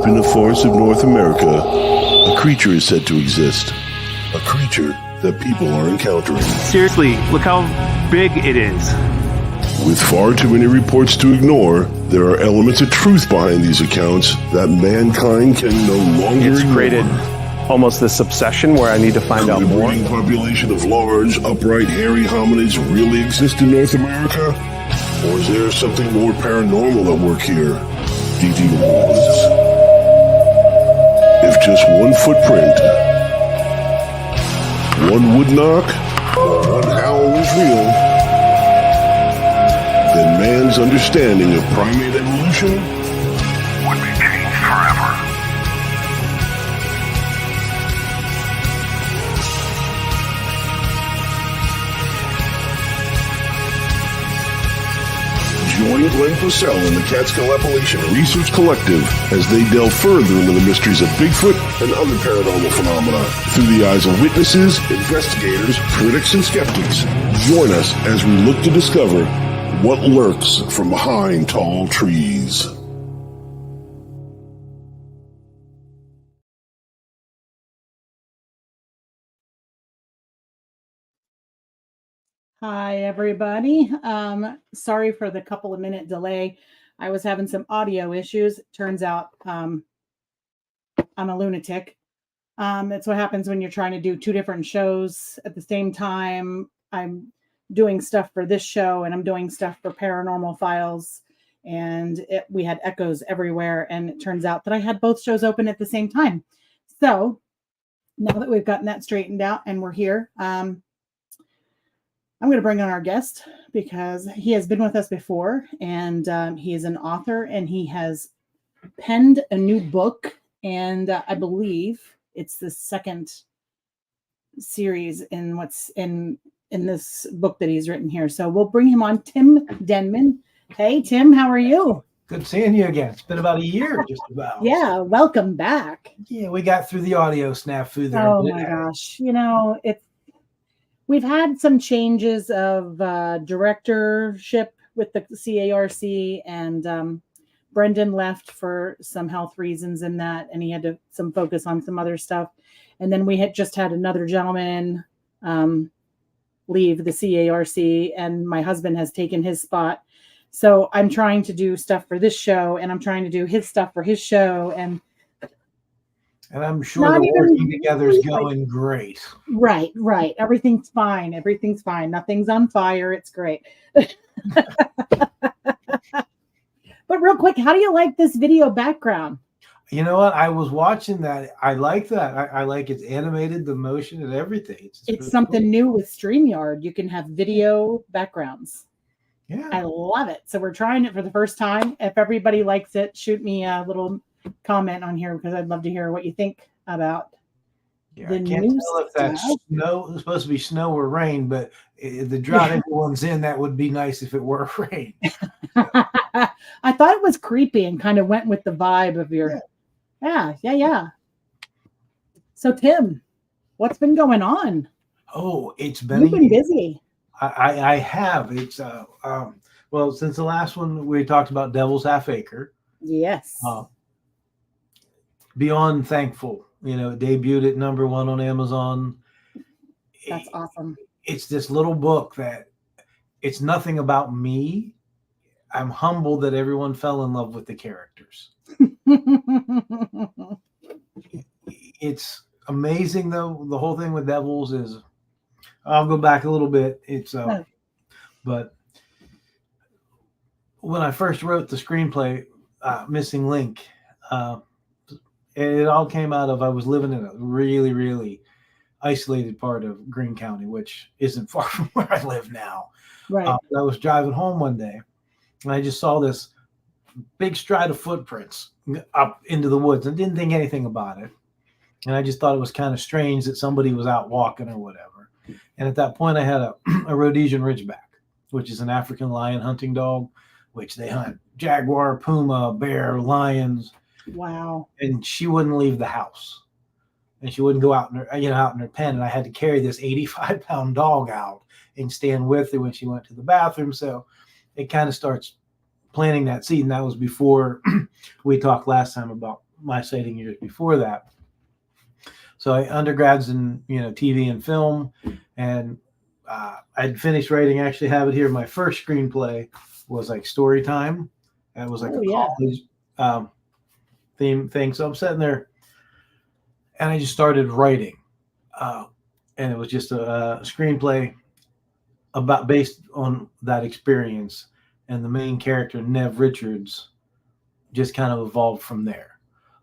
Deep in the forests of North America, a creature is said to exist. A creature that people are encountering. Seriously, look how big it is. With far too many reports to ignore, there are elements of truth behind these accounts that mankind can no longer It's ignore. created almost this obsession where I need to find out Could the more. breeding population of large, upright, hairy hominids really exist in North America? Or is there something more paranormal at work here? DD Woods. If just one footprint, one wood knock, or one howl was real, then man's understanding of primate evolution would be changed forever. Join Glenn Purcell and the Catskill Appalachian Research Collective as they delve further into the mysteries of Bigfoot and other paranormal phenomena through the eyes of witnesses, investigators, critics, and skeptics. Join us as we look to discover what lurks from behind tall trees. Hi, everybody. Sorry for the couple of minute delay. I was having some audio issues. Turns out I'm a lunatic. That's what happens when you're trying to do two different shows at the same time. I'm doing stuff for this show and I'm doing stuff for Paranormal Files. And we had echoes everywhere. And it turns out that I had both shows open at the same time. So now that we've gotten that straightened out and we're here, I'm going to bring on our guest because he has been with us before and he is an author and he has penned a new book. And I believe it's the second series in what's in this book that he's written here. So we'll bring him on, Tim Denman. Hey, Tim, how are you? Good seeing you again. It's been about a year, just about. Yeah, welcome back. Yeah, we got through the audio snafu there. Oh my gosh. You know, we've had some changes of directorship with the CARC, and Brendan left for some health reasons in that, and he had some focus on some other stuff. And then we had just had another gentleman leave the CARC, and my husband has taken his spot. So I'm trying to do stuff for this show, and I'm trying to do his stuff for his show, and I'm sure the working together is going great. Right. Everything's fine. Nothing's on fire. It's great. But real quick, how do you like this video background? You know what? I was watching that. I like that. I like it's animated, the motion and everything. It's really something cool. new with StreamYard. You can have video backgrounds. Yeah. I love it. So we're trying it for the first time. If everybody likes it, shoot me a little comment on here because I'd love to hear what you think about Yeah, the I can't new tell if that's stuff. snow. It's supposed to be snow or rain, but the drought everyone's in, that would be nice if it were rain. I thought it was creepy and kind of went with the vibe of your. Yeah. So Tim, what's been going on? Oh, it's been You've been busy. I have. It's well, since the last one we talked about Devil's Half Acre. Yes. Beyond thankful. You know, it debuted at #1 on Amazon. That's awesome. It's this little book that it's nothing about me. I'm humbled that everyone fell in love with the characters. It's amazing, though. The whole thing with Devils is, I'll go back a little bit. It's but when I first wrote the screenplay, Missing Link, it all came out of, I was living in a really, really isolated part of Greene County, which isn't far from where I live now. Right. I was driving home one day and I just saw this big stride of footprints up into the woods and didn't think anything about it. And I just thought it was kind of strange that somebody was out walking or whatever. And at that point I had a Rhodesian Ridgeback, which is an African lion hunting dog, which they hunt jaguar, puma, bear, lions. Wow. And she wouldn't leave the house. And she wouldn't go out in her, out in her pen. And I had to carry this 85-pound dog out and stand with her when she went to the bathroom. So it kind of starts planting that seed. And that was before we talked last time about my citing years before that. So I undergrads in TV and film, and I'd finished writing. I actually have it here. My first screenplay was like story time. It was like Oh, a yeah. college theme thing. So I'm sitting there, and I just started writing, and it was just a screenplay based on that experience. And the main character, Nev Richards, just kind of evolved from there.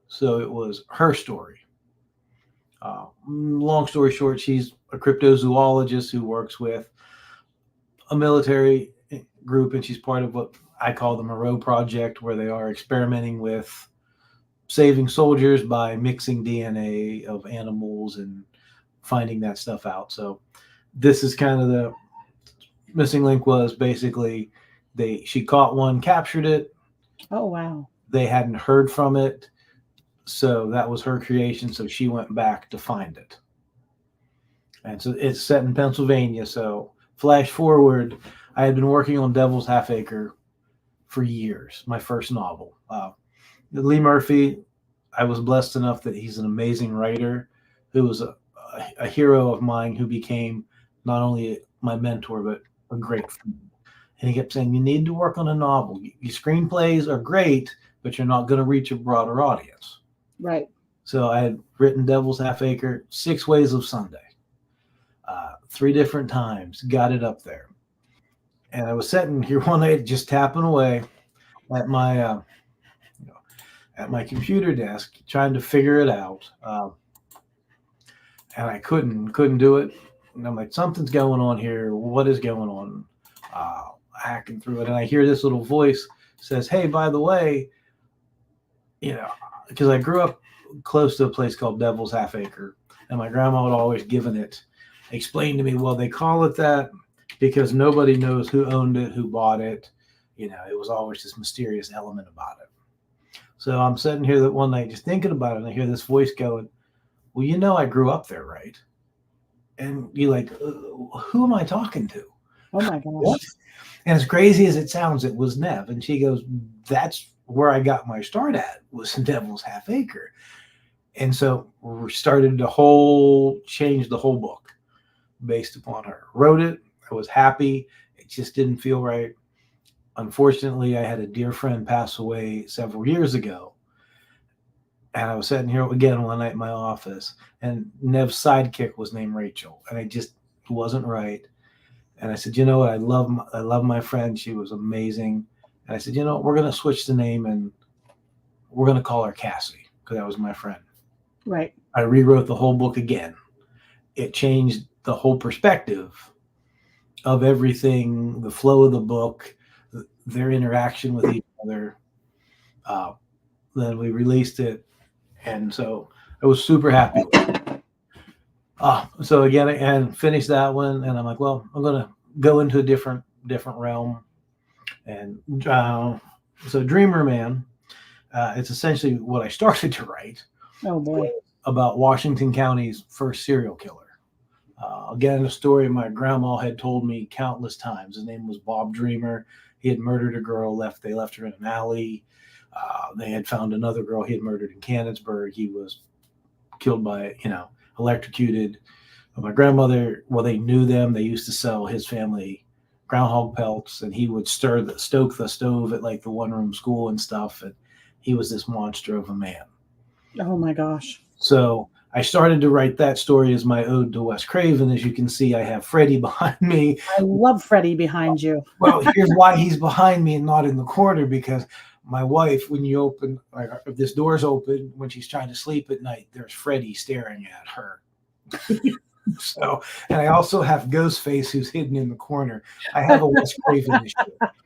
So it was her story. Long story short, she's a cryptozoologist who works with a military group, and she's part of what I call the Moreau Project, where they are experimenting with saving soldiers by mixing DNA of animals and finding that stuff out. So this is kind of the missing link. Was basically she caught one, captured it. Oh, wow. They hadn't heard from it. So that was her creation. So she went back to find it. And so it's set in Pennsylvania. So flash forward, I had been working on Devil's Half Acre for years, my first novel. Lee Murphy, I was blessed enough that he's an amazing writer who was a hero of mine, who became not only my mentor, but a great friend. And he kept saying, you need to work on a novel. Your screenplays are great, but you're not going to reach a broader audience. Right. So I had written Devil's Half Acre 6 Ways of Sunday, 3 different times, got it up there. And I was sitting here one night just tapping away at my computer desk, trying to figure it out. And I couldn't do it. And I'm like, something's going on here. What is going on? Hacking through it. And I hear this little voice says, hey, by the way, because I grew up close to a place called Devil's Half Acre, and my grandma had always given it, explained to me, well, they call it that because nobody knows who owned it, who bought it. It was always this mysterious element about it. So I'm sitting here that one night just thinking about it, and I hear this voice going, well, I grew up there, right? And you're like, who am I talking to? Oh, my gosh. What? And as crazy as it sounds, it was Nev. And she goes, that's where I got my start at, was in Devil's Half Acre. And so we started to change the whole book based upon her. Wrote it. I was happy. It just didn't feel right. Unfortunately, I had a dear friend pass away several years ago. And I was sitting here again one night in my office, and Nev's sidekick was named Rachel. And I just wasn't right. And I said, you know what? I love my friend. She was amazing. And I said, we're going to switch the name, and we're going to call her Cassie, because that was my friend. Right. I rewrote the whole book again. It changed the whole perspective of everything, the flow of the book, their interaction with each other. Then we released it. And so I was super happy with it. So again, and finished that one. And I'm like, well, I'm going to go into a different realm. And so Dreamer Man, it's essentially what I started to write. Oh, boy. About Washington County's first serial killer. Again, a story my grandma had told me countless times. His name was Bob Dreamer. He had murdered a girl. They left her in an alley. They had found another girl he had murdered in Canonsburg. He was killed by, electrocuted. But my grandmother, they knew them. They used to sell his family groundhog pelts, and he would stoke the stove at like the one-room school and stuff. And he was this monster of a man. Oh, my gosh. So I started to write that story as my ode to Wes Craven. As you can see, I have Freddie behind me. I love Freddie behind you. Well, here's why he's behind me and not in the corner, because my wife, when you open, if this door's open, when she's trying to sleep at night, there's Freddie staring at her. So, and I also have Ghostface, who's hidden in the corner. I have a Wes Craven issue.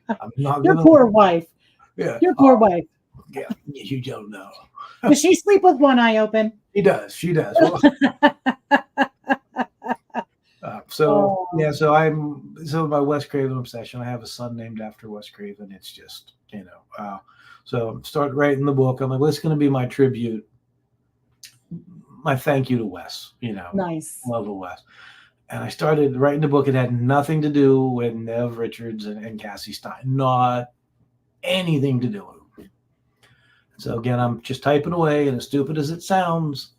I'm not Your poor wife. Yeah. Your poor wife. Yeah, you don't know. Does she sleep with one eye open? She does. Well, so my Wes Craven obsession. I have a son named after Wes Craven. It's just, so start writing the book. I'm like, what's going to be my tribute? My thank you to Wes, Nice. Love of Wes. And I started writing the book. It had nothing to do with Nev Richards and Cassie Stein. Not anything to do with it. So again, I'm just typing away, and as stupid as it sounds,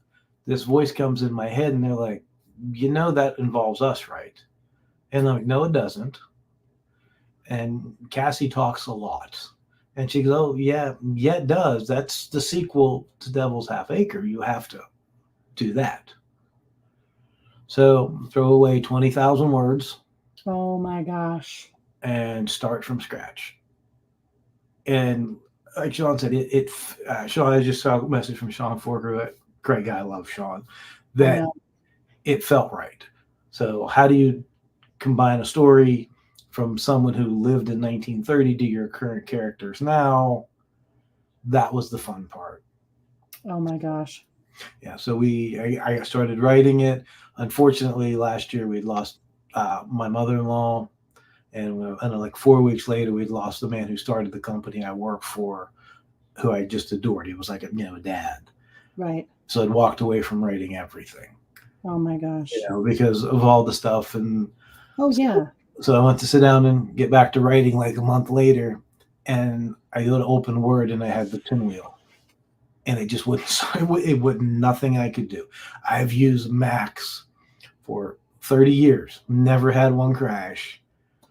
this voice comes in my head, and they're like, that involves us, right? And I'm like, no, it doesn't. And Cassie talks a lot. And she goes, oh, yeah, it does. That's the sequel to Devil's Half Acre. You have to do that. So throw away 20,000 words Oh my gosh. and start from scratch. And like Sean said, Sean, I just saw a message from Sean Forker, great guy, I love Sean, that it felt right. So how do you combine a story from someone who lived in 1930 to your current characters now? That was the fun part. Oh my gosh. Yeah, so I started writing it. Unfortunately, last year we'd lost my mother-in-law, and like 4 weeks later, we'd lost the man who started the company I work for, who I just adored. He was like a dad. Right. So I'd walked away from writing everything. Oh my gosh. Because of all the stuff. And oh yeah. So I went to sit down and get back to writing like a month later, and I go to open Word, and I had the pinwheel, and it just wouldn't. It would nothing I could do. I've used Macs for 30 years, never had one crash.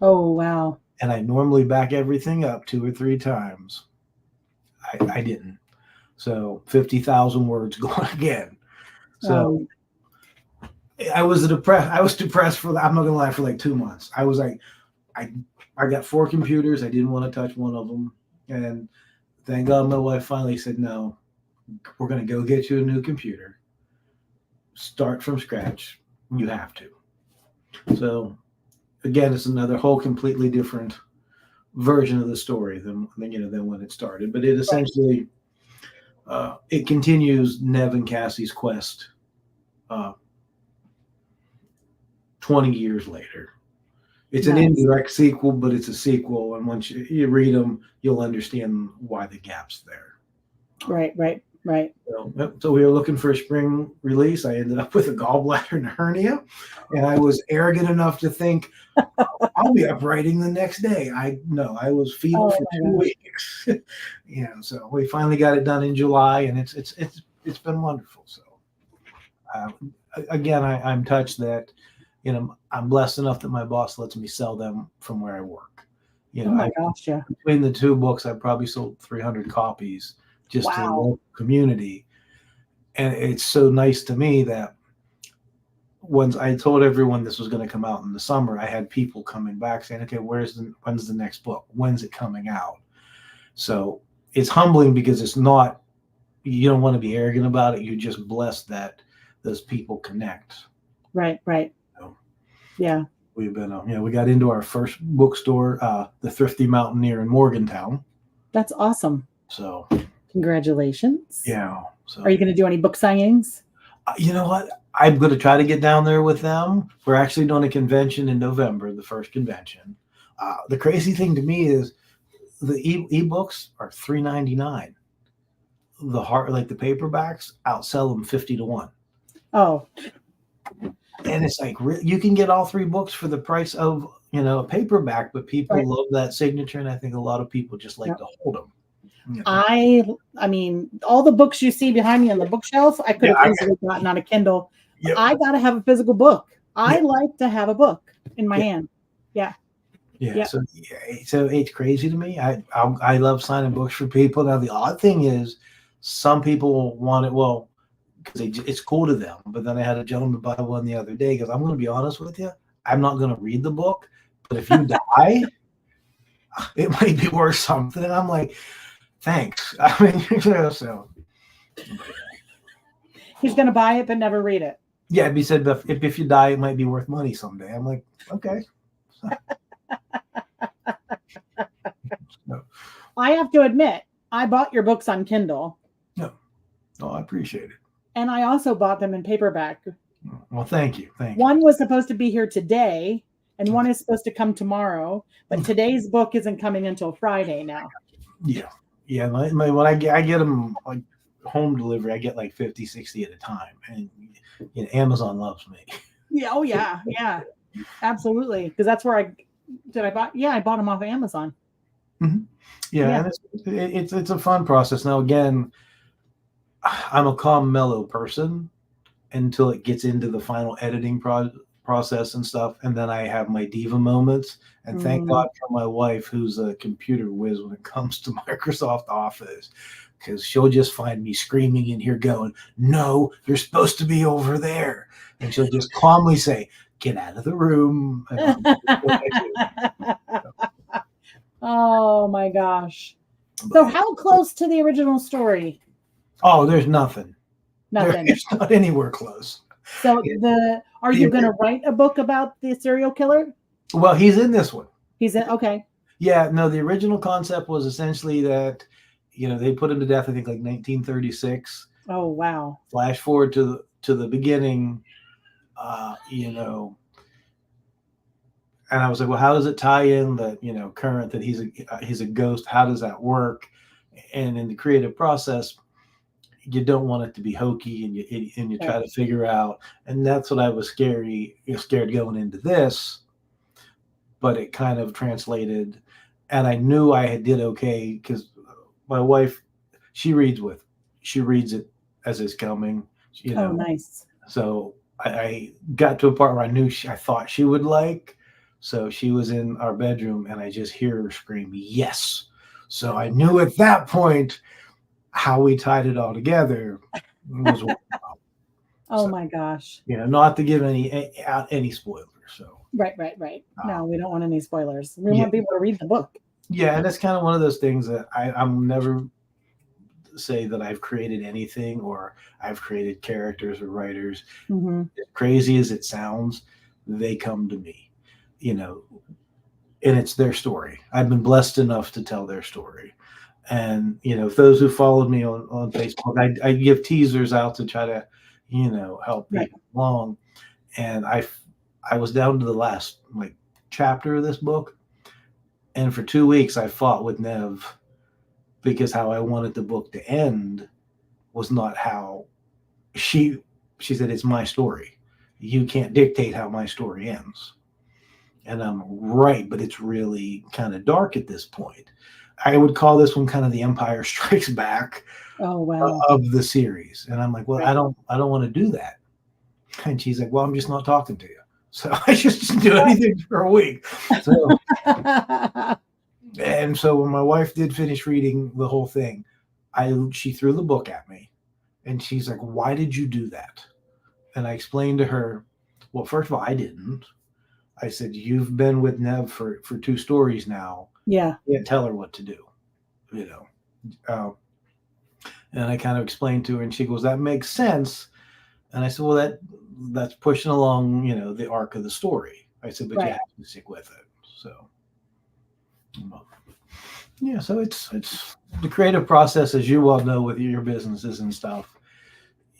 Oh wow. And I normally back everything up 2 or 3 times. I didn't. So 50,000 words going again. So I was depressed for, I'm not gonna lie, for like 2 months. I was like, I got 4 computers. I didn't want to touch one of them. And thank God my wife finally said, no, we're going to go get you a new computer. Start from scratch. You have to. So again, it's another whole completely different version of the story than when it started. But it essentially, it continues Nev and Cassie's quest 20 years later. It's an indirect sequel, but it's a sequel. And once you read them, you'll understand why the gap's there. Right. So we were looking for a spring release. I ended up with a gallbladder and a hernia. And I was arrogant enough to think, I'll be up writing the next day. I was feeble for 2 weeks. So we finally got it done in July, and it's been wonderful. So again, I'm touched that I'm blessed enough that my boss lets me sell them from where I work. Oh my gosh, yeah. Between the 2 books, I probably sold 300 copies just to the local community. And it's so nice to me that once I told everyone this was going to come out in the summer, I had people coming back saying, okay, when's the next book? When's it coming out? So it's humbling because it's not, you don't want to be arrogant about it. You're just blessed that those people connect. Right. Yeah. We've been, we got into our first bookstore, the Thrifty Mountaineer in Morgantown. That's awesome. So congratulations. Yeah. So are you going to do any book signings? You know what? I'm going to try to get down there with them. We're actually doing a convention in November, the first convention. The crazy thing to me is the ebooks are $3.99. The paperbacks outsell them 50 to 1. Oh. And it's like, you can get all 3 books for the price of, a paperback, but people love that signature. And I think a lot of people just like to hold them. I mean, all the books you see behind me on the bookshelf, I could have easily gotten on a Kindle. Yep. I got to have a physical book. I like to have a book in my hand. Yeah. So it's crazy to me. I love signing books for people. Now, the odd thing is some people want it, because it's cool to them. But then I had a gentleman buy one the other day because I'm going to be honest with you. I'm not going to read the book, but if you die, it might be worth something. And I'm like, thanks. I mean, so. He's going to buy it, but never read it. Yeah, he said, if you die, it might be worth money someday. I'm like, okay. No. I have to admit, I bought your books on Kindle. No. Oh, I appreciate it. And I also bought them in paperback. Well, thank you. One was supposed to be here today, and one is supposed to come tomorrow. But today's book isn't coming until Friday now. Yeah. When I get them like home delivery, I get like 50, 60 at a time. And Amazon loves me. Yeah. Oh, yeah. Absolutely. Because that's where I bought them off of Amazon. Mhm. Yeah, Yeah. and it's a fun process. Now, again, I'm a calm, mellow person until it gets into the final editing process and stuff, and then I have my diva moments. And thank Mm. God for my wife, who's a computer whiz when it comes to Microsoft Office, because she'll just find me screaming in here, going, "No, you're supposed to be over there," and she'll just calmly say, "Get out of the room," and I'll do what I do. Oh my gosh. So But how close to the original story? oh, there's nothing. Nothing. It's not anywhere close. So are you going to write a book about the serial killer? Well, he's in this one. He's in. Okay. Yeah, no, the original concept was essentially that, they put him to death, I think like 1936. Oh wow. Flash forward to the beginning, and I was like, well, how does it tie in that, current, that he's a ghost? How does that work? And in the creative process, you don't want it to be hokey, and you try to figure out, and that's what I was scared going into this, but it kind of translated, and I knew I did okay because my wife, she reads it as it's coming, Oh nice. so I got to a part where I thought she would like, so she was in our bedroom and I just hear her scream, "Yes." So I knew at that point how we tied it all together was Oh so, my gosh. not to give any spoilers. So Right. No, we don't want any spoilers. We yeah, want people to read the book. yeah, and it's kind of one of those things that I'm never say that I've created anything or I've created characters or writers. Mm-hmm. As crazy as it sounds, they come to me, and it's their story. I've been blessed enough to tell their story. And, those who followed me on Facebook, I give teasers out to try to, help people along. And I was down to the last chapter of this book. And for 2 weeks, I fought with Nev because how I wanted the book to end was not how she said, "It's my story. You can't dictate how my story ends." And I'm right, but it's really kind of dark at this point. I would call this one kind of the Empire Strikes Back Oh wow. of the series. And I'm like, well, Right. I don't want to do that. And she's like, well, I'm just not talking to you. So I just didn't do anything for a week. So and so when my wife did finish reading the whole thing, she threw the book at me and she's like, "Why did you do that?" And I explained to her, well, first of all, I didn't. I said, "You've been with Nev for 2 stories now. Yeah. You can't tell her what to do, And I kind of explained to her, and she goes, "That makes sense." And I said, "Well, that's pushing along, the arc of the story." I said, "But you have to stick with it." So, yeah. So it's the creative process, as you well know, with your businesses and stuff.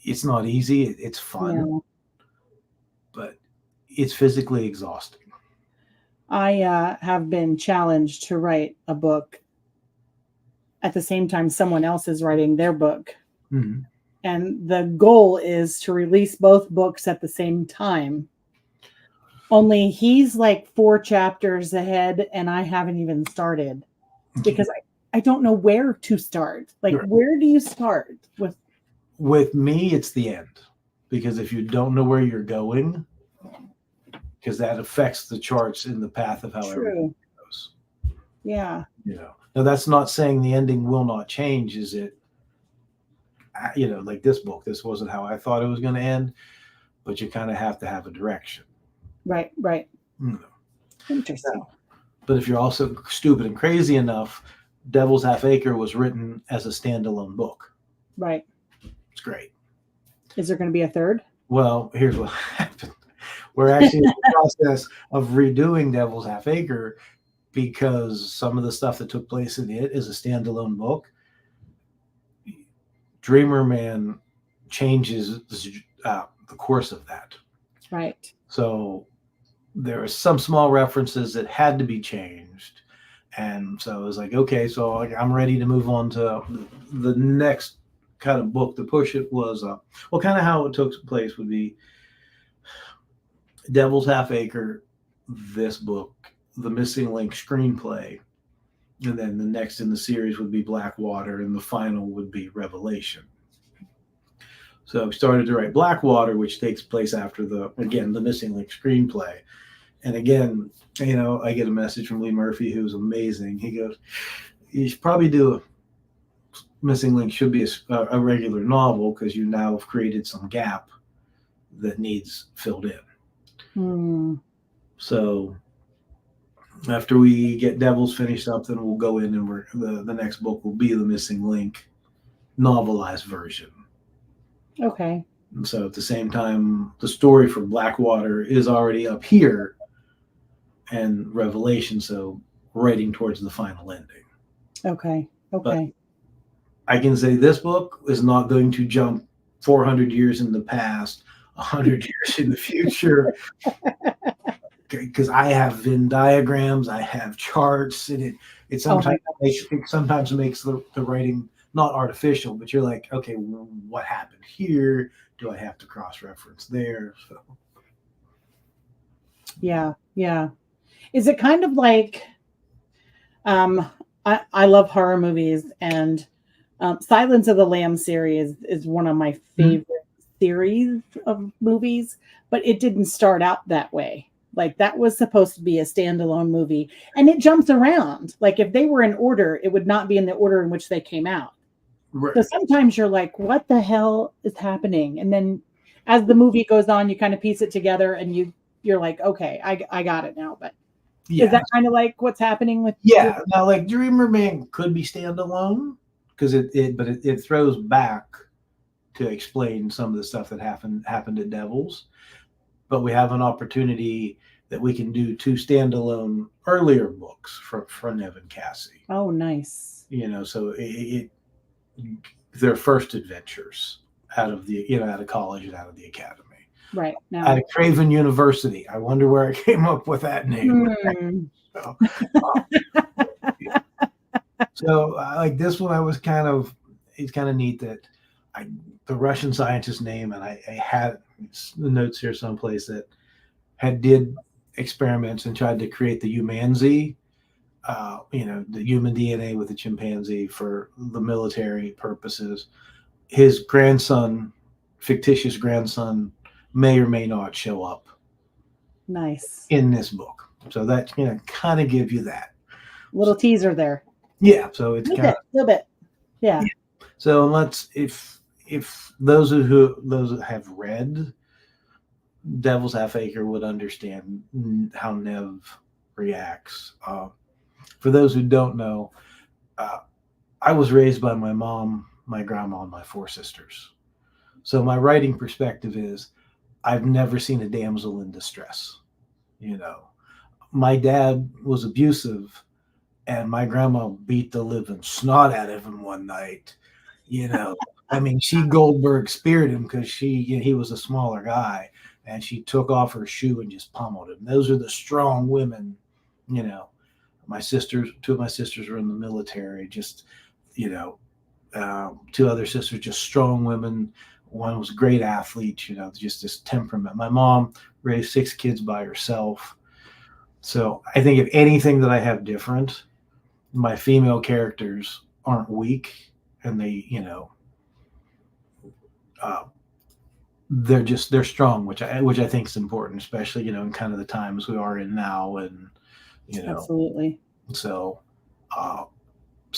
It's not easy. It's fun, Yeah. but it's physically exhausting. I have been challenged to write a book at the same time someone else is writing their book. Mm-hmm. And the goal is to release both books at the same time. Only he's like 4 chapters ahead and I haven't even started because I don't know where to start. Like, where do you start with? With me, it's the end, because if you don't know where you're going, because that affects the charts in the path of how everything goes. Yeah. Now that's not saying the ending will not change. Is it, like this book, this wasn't how I thought it was going to end, but you kind of have to have a direction. Right. Interesting. But if you're also stupid and crazy enough, Devil's Half Acre was written as a standalone book. Right. It's great. Is there going to be a third? Well, here's what happened. We're actually in the process of redoing Devil's Half Acre because some of the stuff that took place in it is a standalone book. Dreamer Man changes the course of that. Right. So there are some small references that had to be changed. And so I was like, okay, so I'm ready to move on to the next kind of book. To push it was, kind of how it took place would be Devil's Half Acre, this book, The Missing Link screenplay, And then the next in the series would be Blackwater, and the final would be Revelation. So I started to write Blackwater, which takes place after the Missing Link screenplay. And again, I get a message from Lee Murphy, who's amazing. He goes, "You should probably do a Missing Link should be a regular novel because you now have created some gap that needs filled in." So after we get Devils finished up, then we'll go in and the next book will be the Missing Link novelized version. Okay. And so at the same time, the story for Blackwater is already up here and Revelation, so writing towards the final ending. Okay. But I can say this book is not going to jump 400 years in the past, 100 years in the future, because I have Venn diagrams, I have charts, and it sometimes makes the writing not artificial, but you're like, okay, well, what happened here? Do I have to cross-reference there? So. Yeah. Is it kind of like, I love horror movies, and Silence of the Lambs series is one of my favorite series of movies, but it didn't start out that way. Like, that was supposed to be a standalone movie, and it jumps around. Like, if they were in order, it would not be in the order in which they came out. Right. So sometimes you're like, what the hell is happening? And then as the movie goes on, you kind of piece it together, and you're like, okay, I got it now. But is that kind of like what's happening with? Yeah. Now, like Dreamerman could be standalone because it throws back to explain some of the stuff that happened at Devils. But we have an opportunity that we can do 2 standalone earlier books from Nev and Cassie. Oh, nice. So their first adventures out of college and out of the academy. Right. Now, at Craven University. I wonder where I came up with that name. So like this one, it's kind of neat that the Russian scientist's name, and I had the notes here someplace that did experiments and tried to create the humanzee, the human DNA with the chimpanzee for the military purposes. His grandson, fictitious grandson, may or may not show up. Nice. In this book. So that, kind of give you that. Little teaser there. Yeah. So it's a little bit. Yeah. So if those who have read Devil's Half Acre would understand how Nev reacts. For those who don't know, I was raised by my mom, my grandma, and my 4 sisters. So my writing perspective is I've never seen a damsel in distress. My dad was abusive, and my grandma beat the living snot out of him one night. I mean, she Goldberg speared him because he was a smaller guy, and she took off her shoe and just pummeled him. Those are the strong women. My sisters, 2 of my sisters were in the military. Just 2 other sisters, just strong women. One was a great athlete, just this temperament. My mom raised 6 kids by herself. So I think if anything that I have different, my female characters aren't weak, and they, they're strong, which I think is important, especially, in kind of the times we are in now. And, absolutely. So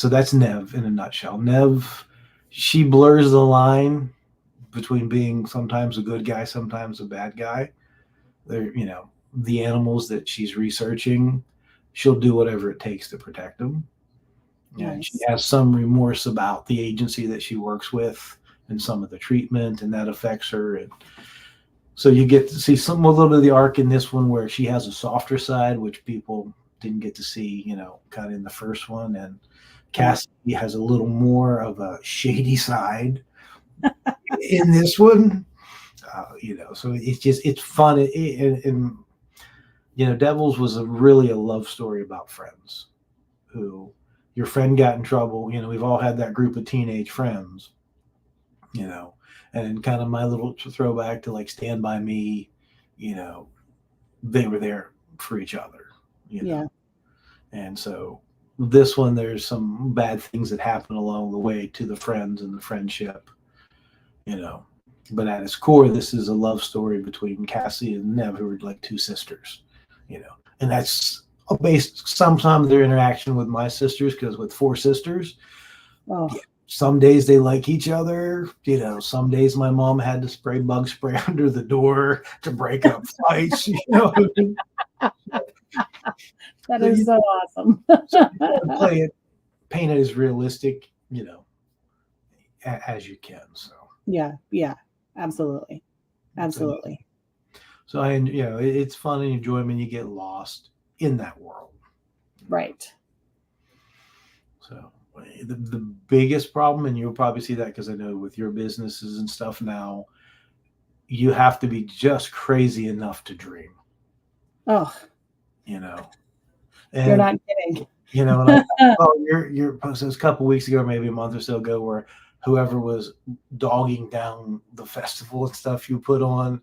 that's Nev in a nutshell. Nev, she blurs the line between being sometimes a good guy, sometimes a bad guy. They're, the animals that she's researching, she'll do whatever it takes to protect them. Nice. And she has some remorse about the agency that she works with and some of the treatment, and that affects her. And so you get to see a little bit of the arc in this one where she has a softer side, which people didn't get to see, kind of in the first one. And Cassie has a little more of a shady side in this one, so it's fun. And Devils was really a love story about friends who your friend got in trouble. We've all had that group of teenage friends, and kind of my little throwback to like Stand By Me, they were there for each other, Yeah. And so this one, there's some bad things that happen along the way to the friends and the friendship, you know. But at its core, this is a love story between Cassie and Nev, who are like two sisters, you know. And that's based sometimes their interaction with my sisters, because with four sisters, Oh, yeah, some days they like each other, you know. Some days my mom had to spray bug spray under the door to break up fights, you know. that So is you so awesome. play it, paint it as realistic, you know, as you can. So yeah, absolutely. Absolutely. So I, you know, it's fun and enjoyment. You get lost in that world. Right. So the biggest problem, and you'll probably see that because I know with your businesses and stuff now, you have to be just crazy enough to dream, Oh, you know. you're And not kidding. you know, and I oh, your post was a couple weeks ago, maybe a month or so ago, where whoever was dogging down the festival and stuff you put on,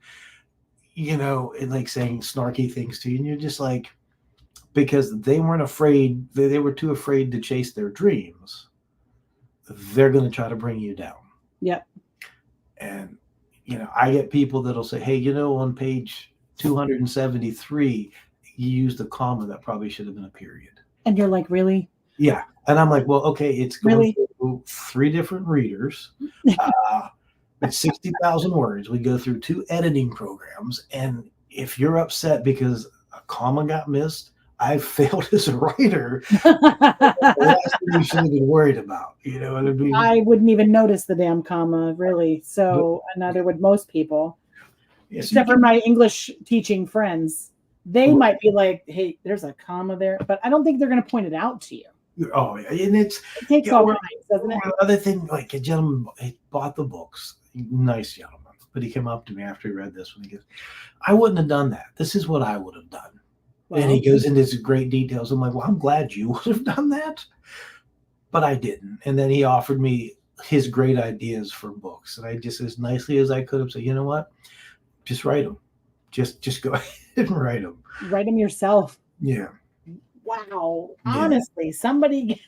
you know, and like saying snarky things to you, and you're just like, because they weren't afraid, they were too afraid to chase their dreams. They're going to try to bring you down. Yep. And, you know, I get people that'll say, hey, you know, on page 273, you used a comma that probably should have been a period. And you're like, really? Yeah. And I'm like, well, okay, it's going Really? through 3 different readers. It's 60,000 words. We go through 2 editing programs. And if you're upset because a comma got missed, I failed as a writer. The last thing you should have been worried about. You know what I mean? I wouldn't even notice the damn comma, really. So neither would most people, Yes, except for my English teaching friends. They might be like, hey, there's a comma there, but I don't think they're going to point it out to you. oh, and it's It takes all kinds, doesn't it? another thing. Like a gentleman, he bought the books. Nice gentleman, but he came up to me after he read this one. He goes, "I wouldn't have done that. This is what I would have done." Well, And he goes into great details. I'm like, well, I'm glad you would have done that, but I didn't. And then he offered me his great ideas for books, and I just, as nicely as I could have, said, you know what, just write them. Just go ahead and write them. write them yourself. Yeah. Wow. Yeah. Honestly, somebody.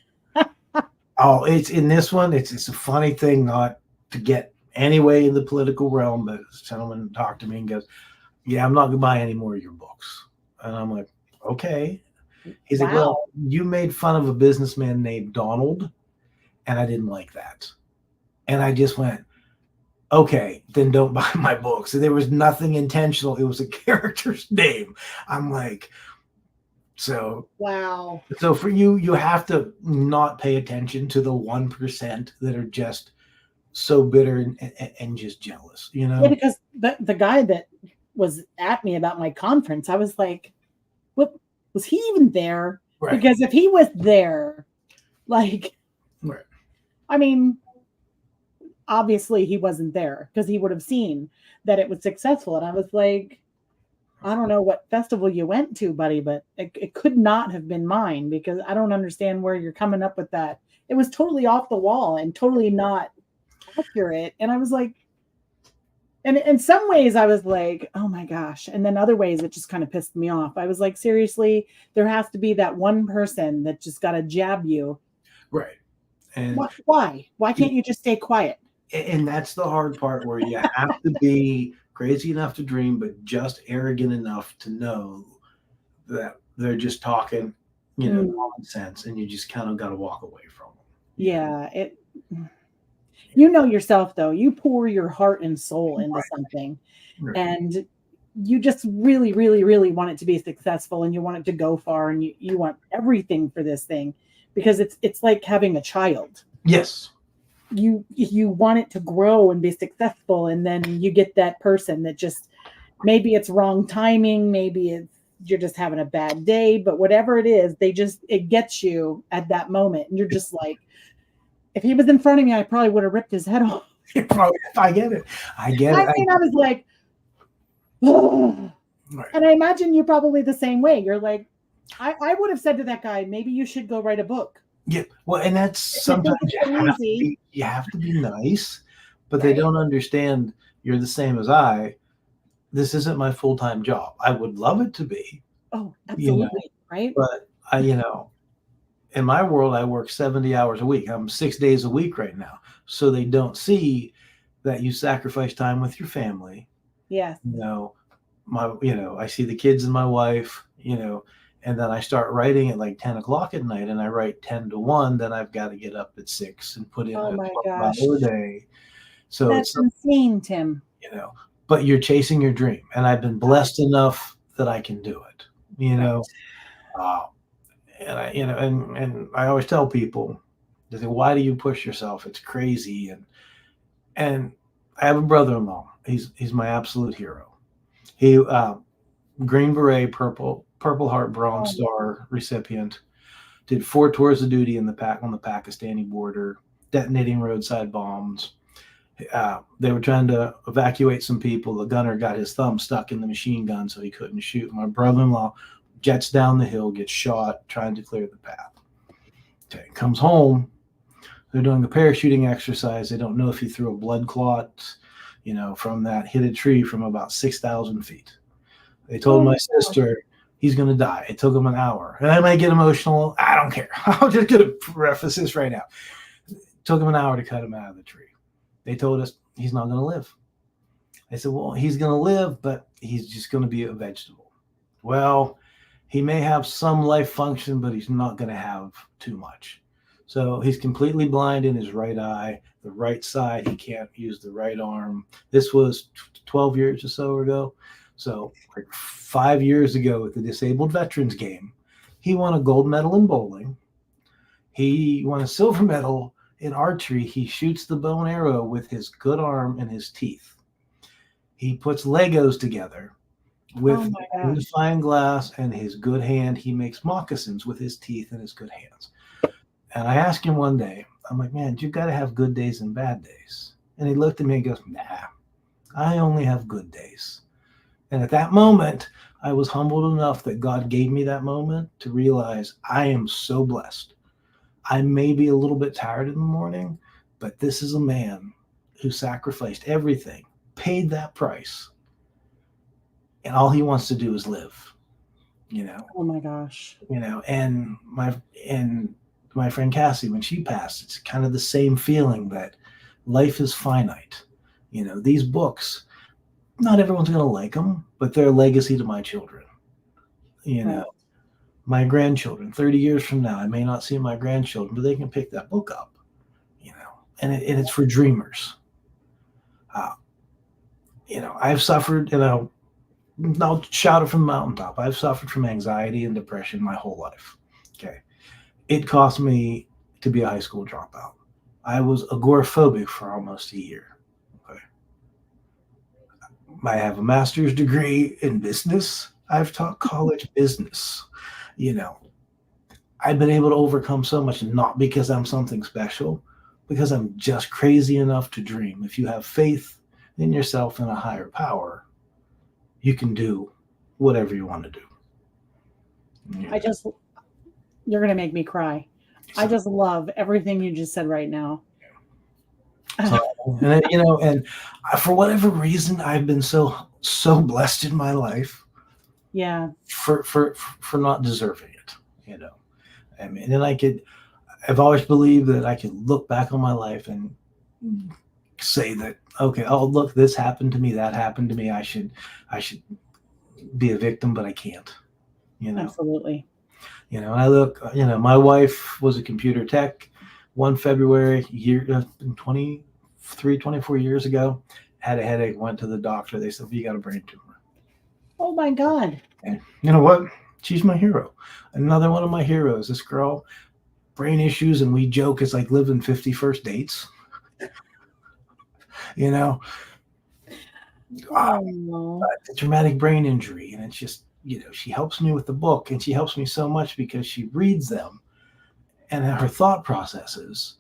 Oh, it's in this one. It's a funny thing, not to get anyway in the political realm, but this gentleman talked to me and goes, "Yeah, I'm not gonna buy any more of your books." And I'm like, "Okay." He's like, "Well, you made fun of a businessman named Donald, and I didn't like that." And I just went, "Okay, then don't buy my books." And there was nothing intentional. It was a character's name. I'm like, so Wow. So for you, you have to not pay attention to the 1% that are just so bitter and just jealous, you know? Yeah, because the guy that was at me about my conference, I was like, what, was he even there? Right. Because if he was there, like, Right. I mean, obviously he wasn't there because he would have seen that it was successful. And I was like, I don't know what festival you went to, buddy, but it could not have been mine, because I don't understand where you're coming up with that. It was totally off the wall and totally not accurate. And I was like, and in some ways I was like, oh my gosh. And then other ways it just kind of pissed me off. I was like, seriously, there has to be that one person that just got to jab you. Right. And why? Why can't you just stay quiet? And that's the hard part, where you have to be crazy enough to dream, but just arrogant enough to know that they're just talking, you know, nonsense, and you just kind of got to walk away from them. Yeah, you know yourself though. You pour your heart and soul into something, and you just really, really, really want it to be successful, and you want it to go far, and you want everything for this thing, because it's like having a child. Yes. You want it to grow and be successful, and then you get that person that just, maybe it's wrong timing, maybe you're just having a bad day, but whatever it is, it gets you at that moment, and you're just like, if he was in front of me, I probably would have ripped his head off. I get it. I mean, I was like, oh. Right. And I imagine you're probably the same way. You're like, I would have said to that guy, maybe you should go write a book. Yeah, well, and that's sometimes you have to be nice, but they don't understand you're the same as I. This isn't my full-time job. I would love it to be. Oh, absolutely, you know, right? But you know, in my world, I work 70 hours a week. I'm 6 days a week right now. So they don't see that you sacrifice time with your family. Yes. I see the kids and my wife, and then I start writing at like 10 o'clock at night, and I write 10 to 1. Then I've got to get up at 6 and put in Oh a my 12 gosh. hour day. So That's insane, Tim. but you're chasing your dream. And I've been blessed enough that I can do it, Right. uh, and I always tell people, they say, why do you push yourself? It's crazy. And I have a brother-in-law. He's my absolute hero. He, Green Beret, Purple Heart, Bronze Oh, Star recipient. Did 4 tours of duty on the Pakistani border, detonating roadside bombs. They were trying to evacuate some people. The gunner got his thumb stuck in the machine gun, so he couldn't shoot. My brother-in-law jets down the hill, gets shot, trying to clear the path. Okay, comes home. They're doing a parachuting exercise. They don't know if he threw a blood clot, from that hit a tree from about 6,000 feet. They told my sister he's going to die. It took him an hour. And I might get emotional. I don't care. I'm just going to preface this right now. It took him an hour to cut him out of the tree. They told us he's not going to live. I said, well, he's going to live, but he's just going to be a vegetable. Well, he may have some life function, but he's not going to have too much. So he's completely blind in his right eye, the right side. He can't use the right arm. This was 12 years or so ago. So like 5 years ago at the Disabled Veterans Game, he won a gold medal in bowling. He won a silver medal in archery. He shoots the bow and arrow with his good arm and his teeth. He puts Legos together with magnifying glass and his good hand. He makes moccasins with his teeth and his good hands. And I asked him one day, I'm like, man, you got to have good days and bad days. And he looked at me and goes, nah, I only have good days. And at that moment, I was humbled enough that God gave me that moment to realize I am so blessed. I may be a little bit tired in the morning, but this is a man who sacrificed everything, paid that price, and all he wants to do is live. Oh my gosh. And my friend Cassie, when she passed, it's kind of the same feeling that life is finite. These books, not everyone's going to like them, but they're a legacy to my children. Right. My grandchildren, 30 years from now, I may not see my grandchildren, but they can pick that book up, and it's for dreamers. I've suffered, and I'll shout it from the mountaintop. I've suffered from anxiety and depression my whole life. Okay. It cost me to be a high school dropout. I was agoraphobic for almost a year. Okay. I have a master's degree in business. I've taught college business. I've been able to overcome so much, not because I'm something special, because I'm just crazy enough to dream. If you have faith in yourself and a higher power, you can do whatever you want to do. You're going to make me cry. I just love everything you just said right now. And for whatever reason, I've been so blessed in my life. Yeah. For not deserving it, I mean, and I've always believed that I could look back on my life and say that, okay, oh, look, this happened to me, that happened to me. I should be a victim, but I can't, Absolutely. And I look, my wife was a computer tech. One February 24 years ago, had a headache, went to the doctor. They said, well, you got a brain tumor. Oh my God. And you know what? She's my hero. Another one of my heroes. This girl, brain issues, and we joke it's like living 50 first dates. A traumatic brain injury. And it's just, she helps me with the book, and she helps me so much because she reads them, and her thought processes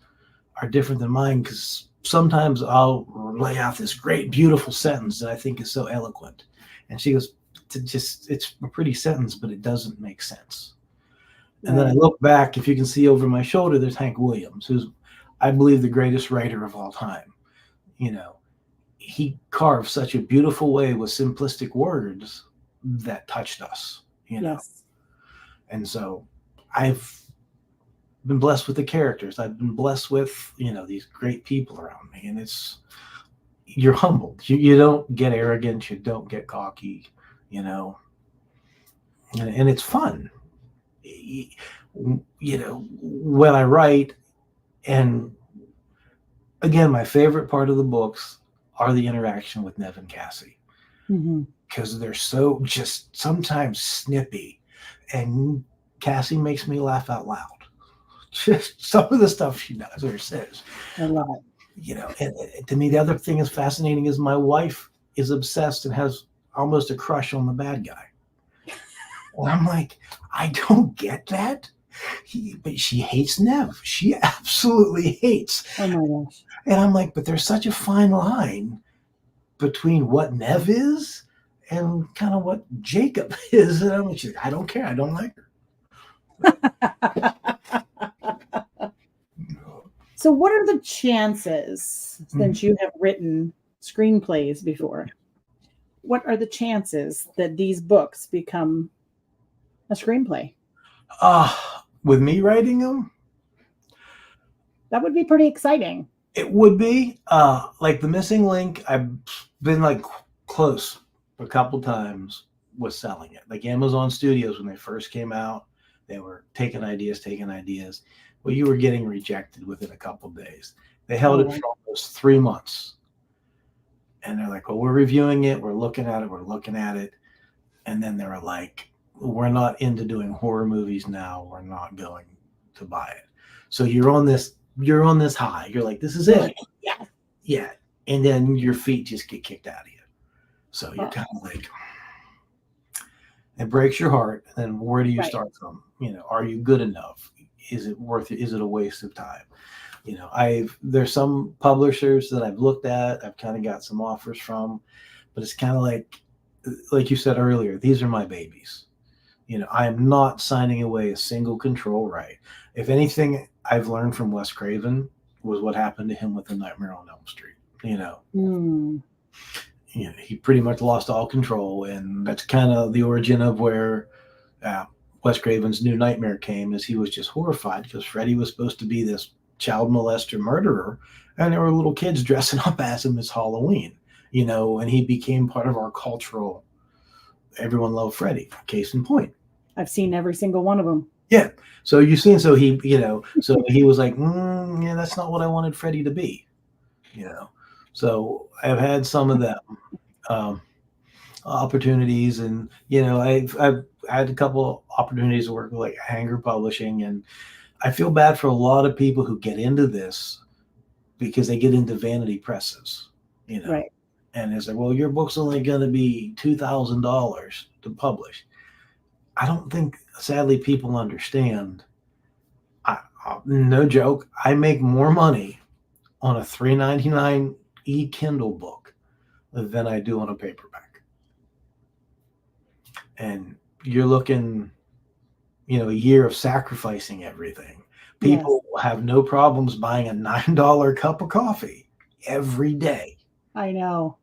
are different than mine, because sometimes I'll lay out this great, beautiful sentence that I think is so eloquent. And she goes, it's a pretty sentence, but it doesn't make sense. And then I look back, if you can see over my shoulder, there's Hank Williams, who's, I believe, the greatest writer of all time. He carved such a beautiful way with simplistic words that touched us, Yes. And so I've been blessed with the characters. I've been blessed with, these great people around me, and you're humbled. You don't get arrogant. You don't get cocky, and it's fun. When I write, and again, my favorite part of the books are the interaction with Nev and Cassie, because they're so just sometimes snippy, and Cassie makes me laugh out loud. Just some of the stuff she does or says. I love it. And to me, the other thing is fascinating is my wife is obsessed and has almost a crush on the bad guy. And I'm like, I don't get that. But she hates Nev. She absolutely hates. Oh my gosh. And I'm like, but there's such a fine line between what Nev is and kind of what Jacob is. And I'm like, she's like, I don't care. I don't like her. So what are the chances, since you have written screenplays before, what are the chances that these books become a screenplay? With me writing them? That would be pretty exciting. It would be. Like The Missing Link, I've been like close a couple times with selling it. Like Amazon Studios, when they first came out, they were taking ideas. Well, you were getting rejected within a couple of days. They held it for almost 3 months. And they're like, well, we're reviewing it. We're looking at it. And then they were like, we're not into doing horror movies now. We're not going to buy it. So you're on this high. You're like, this is it. Yeah. Yeah. And then your feet just get kicked out of you. So you're kind of like, it breaks your heart. And then where do you start from? Are you good enough? Is it worth it? Is it a waste of time? There's some publishers that I've looked at, I've kind of got some offers from, but it's kind of like you said earlier, these are my babies. I am not signing away a single control right. If anything I've learned from Wes Craven was what happened to him with The Nightmare on Elm Street. He pretty much lost all control, and that's kind of the origin of where Wes Craven's New Nightmare came, is he was just horrified because Freddy was supposed to be this child molester murderer, and there were little kids dressing up as him as Halloween, and he became part of our cultural, everyone loved Freddy, case in point. I've seen every single one of them. Yeah. So he was like, yeah, that's not what I wanted Freddy to be, So I've had some of them opportunities, and I've had a couple opportunities to work with like Hanger Publishing, and I feel bad for a lot of people who get into this because they get into vanity presses, Right. And it's like, well, your book's only going to be $2,000 to publish. I don't think, sadly, people understand. No joke, I make more money on a $3.99 e-Kindle book than I do on a paperback. And you're looking, a year of sacrificing everything. People have no problems buying a $9 cup of coffee every day. I know.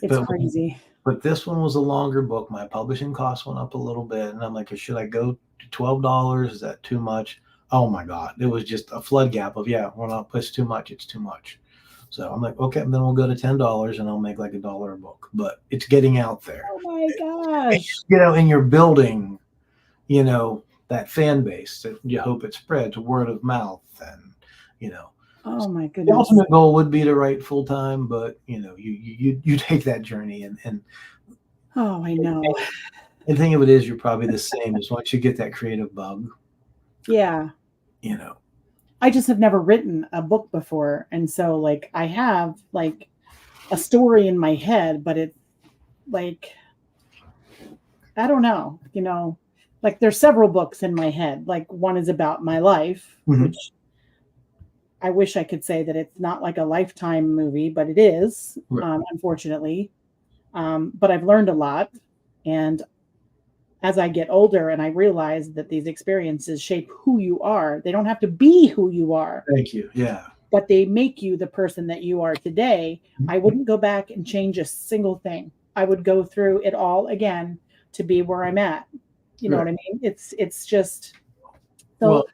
It's crazy. But this one was a longer book. My publishing cost went up a little bit. And I'm like, should I go to $12? Is that too much? Oh my God. It was just a flood gap of, we're not pushing too much. It's too much. So I'm like, okay, then we'll go to $10 and I'll make like $1 a book. But it's getting out there. Oh my gosh. And you're building, that fan base that you hope it spreads, word of mouth, and Oh my goodness. the ultimate goal would be to write full time, but you take that journey and Oh, I know. the thing of it is, you're probably the same as once you get that creative bug. Yeah. I just have never written a book before, and so like I have like a story in my head, but it's like I don't know, like there's several books in my head. Like one is about my life, which I wish I could say that it's not like a Lifetime movie, but it is, unfortunately. But I've learned a lot. And as I get older and I realize that these experiences shape who you are, they don't have to be who you are. Thank you. Yeah. But they make you the person that you are today. I wouldn't go back and change a single thing. I would go through it all again to be where I'm at. You know what I mean? It's just so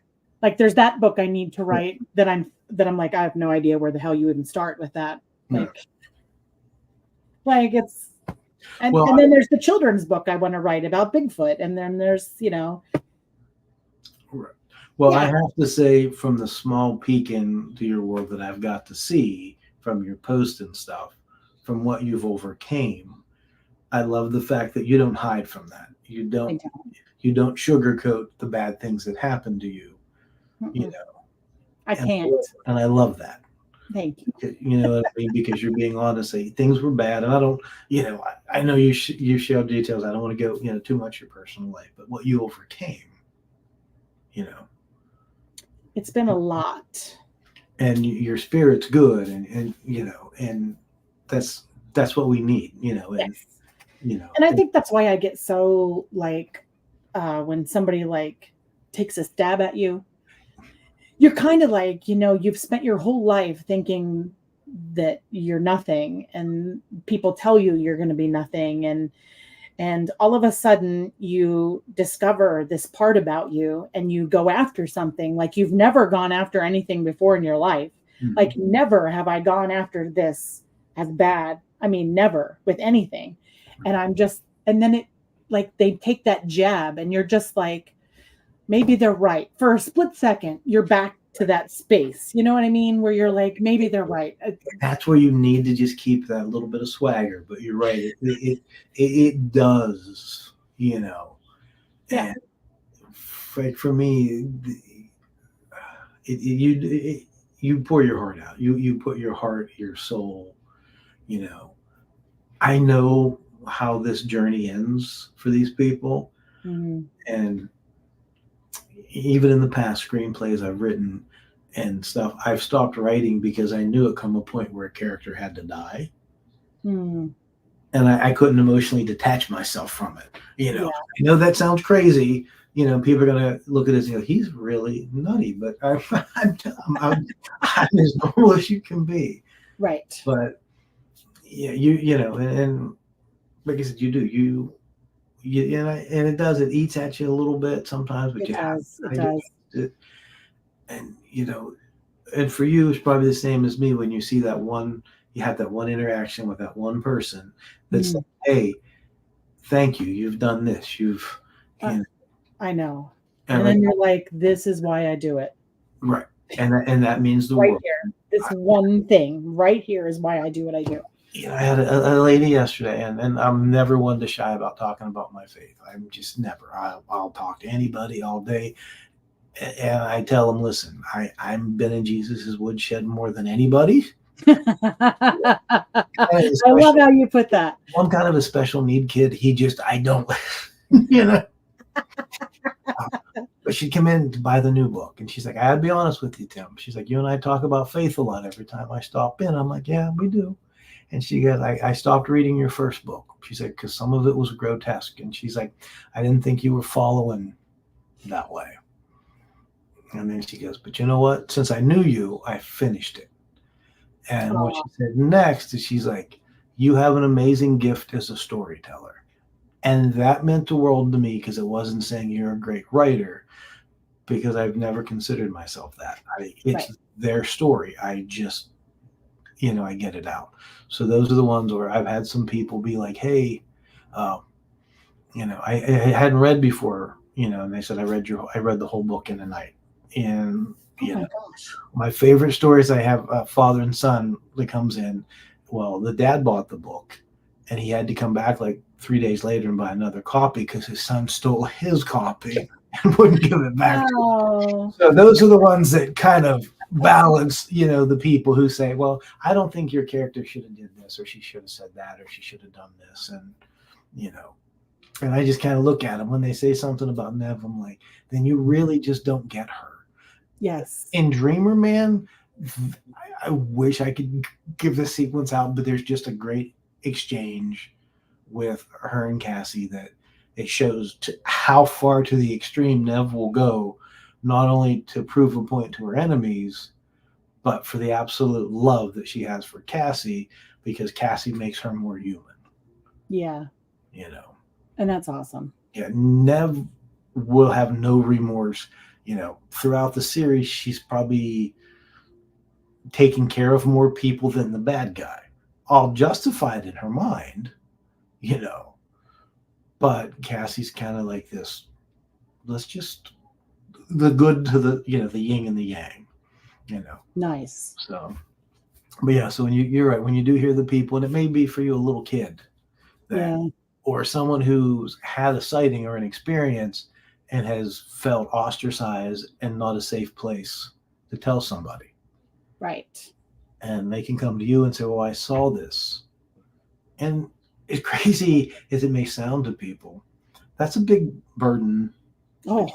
like there's that book I need to write that I'm like, I have no idea where the hell you even start with that. Like it's, and then there's the children's book I want to write about Bigfoot. And then there's, Well, I have to say, from the small peek into your world that I've got to see from your post and stuff, from what you've overcame, I love the fact that you don't hide from that. You don't sugarcoat the bad things that happen to you. I can't. And I love that. Thank you. You know what I mean? Because you're being honest. Things were bad, and I don't. I know you share details. I don't want to go too much your personal life, but what you overcame. It's been a lot. And your spirit's good, and that's what we need. Yes. And I think that's why I get so like when somebody like takes a stab at you, you're kind of like, you've spent your whole life thinking that you're nothing, and people tell you you're going to be nothing, and all of a sudden you discover this part about you and you go after something like you've never gone after anything before in your life. Mm-hmm. Like never have I gone after this as bad. I mean, never with anything. And then it like they take that jab and you're just like, maybe they're right. For a split second, you're back to that space. You know what I mean? Where you're like, maybe they're right. That's where you need to just keep that little bit of swagger. But you're right. It does, Yeah. And for me, you pour your heart out. You put your heart, your soul, I know how this journey ends for these people. Mm-hmm. And even in the past screenplays I've written and stuff, I've stopped writing because I knew it come a point where a character had to die. Mm. And I couldn't emotionally detach myself from it. I know that sounds crazy. People are going to look at this and go, he's really nutty, but I'm as normal as you can be. Right. But and like I said, you do, and it eats at you a little bit sometimes, but it does. And and for you, it's probably the same as me when you see that one, you have that one interaction with that one person that's like, hey, thank you, you've done this, I know. And then you're like, this is why I do it. Right. And that means the right world. Here. This one thing right here is why I do what I do. I had a lady yesterday, and I'm never one to shy about talking about my faith. I'm just never. I'll talk to anybody all day. And I tell them, listen, I've been in Jesus's woodshed more than anybody. I love how you put that. I'm kind of a special need kid. I don't, But she'd come in to buy the new book, and she's like, I'd be honest with you, Tim. She's like, you and I talk about faith a lot every time I stop in. I'm like, yeah, we do. And she goes, I stopped reading your first book. She said, because some of it was grotesque. And she's like, I didn't think you were following that way. And then she goes, but you know what? Since I knew you, I finished it. And what she said next is she's like, you have an amazing gift as a storyteller. And that meant the world to me, because it wasn't saying you're a great writer, because I've never considered myself that. It's their story. I just, I get it out. So those are the ones where I've had some people be like, hey, I hadnhadn't read before, and they said, I read the whole book in a night. And, my favorite stories, I have a father and son that comes in. Well, the dad bought the book, and he had to come back like 3 days later and buy another copy because his son stole his copy and wouldn't give it back to him. So those are the ones that kind of balance, the people who say, well, I don't think your character should have did this, or she should have said that, or she should have done this. And, and I just kind of look at them when they say something about Nev. I'm like, then you really just don't get her. Yes. In Dreamer Man, I wish I could give the sequence out, but there's just a great exchange with her and Cassie that it shows how far to the extreme Nev will go, not only to prove a point to her enemies, but for the absolute love that she has for Cassie, because Cassie makes her more human. Yeah. You know. And that's awesome. Yeah. Nev will have no remorse. throughout the series, she's probably taking care of more people than the bad guy, all justified in her mind, but Cassie's kind of like this, let's just the good to the the yin and the yang, Nice. so. But yeah, so when you're right, when you do hear the people, and it may be for you a little kid Yeah. or someone who's had a sighting or an experience and has felt ostracized and not a safe place to tell somebody. Right. And they can come to you and say, well, I saw this. And as crazy as it may sound to people, that's a big burden. Oh,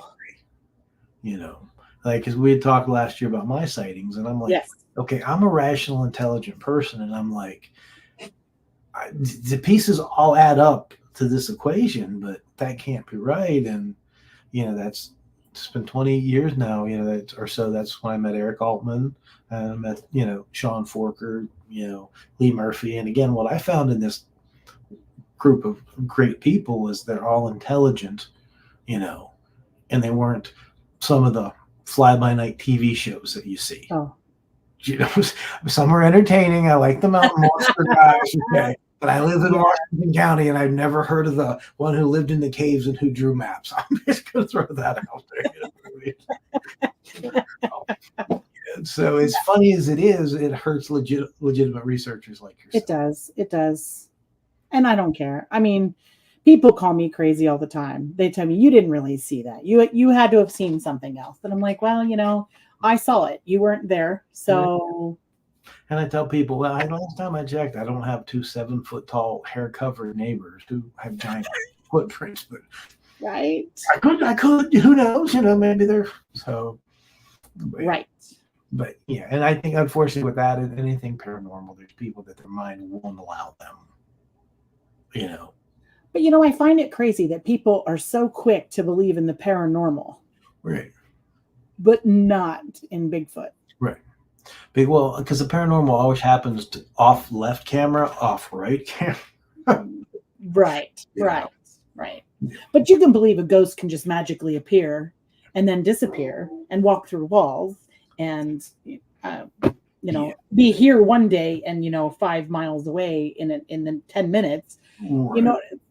because we had talked last year about my sightings, and I'm like, yes. okay, I'm a rational, intelligent person. And I'm like, the pieces all add up to this equation, but that can't be right. And, it's been 20 years now, or so. That's when I met Eric Altman, and I met, Sean Forker, Lee Murphy. And again, what I found in this group of great people is they're all intelligent, and they weren't some of the fly-by-night TV shows that you see. Oh. Some are entertaining. I like the Mountain Monster guys, okay. But I live in Washington County, and I've never heard of the one who lived in the caves and who drew maps. I'm just going to throw that out there. So as funny as it is, it hurts legitimate researchers like yourself. It does. And I don't care. I mean, people call me crazy all the time. They tell me, you didn't really see that. You had to have seen something else. And I'm like, well, I saw it. You weren't there. So. And I tell people, well, last time I checked, I don't have 2 7-foot tall hair covered neighbors who have giant footprints, but right. I could, who knows, maybe they're so. Right. But yeah, and I think unfortunately with that, anything paranormal, there's people that their mind won't allow them, But I find it crazy that people are so quick to believe in the paranormal. Right. But not in Bigfoot. Right. Well, because the paranormal always happens to off left camera, off right camera. Right. But you can believe a ghost can just magically appear and then disappear and walk through walls and, be here one day and, 5 miles away in 10 minutes. Right.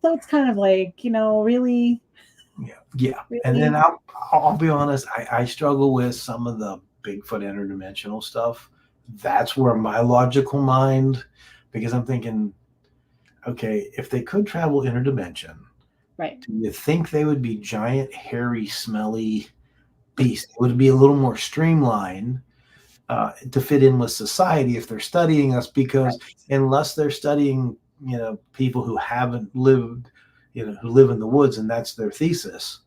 So it's kind of like, really. Yeah. Really? And then I'll be honest, I struggle with some of the Bigfoot interdimensional stuff. That's where my logical mind, because I'm thinking, okay, if they could travel interdimension, right? Do you think they would be giant, hairy, smelly beasts? It would be a little more streamlined to fit in with society if they're studying us, because unless they're studying, people who haven't lived, who live in the woods, and that's their thesis.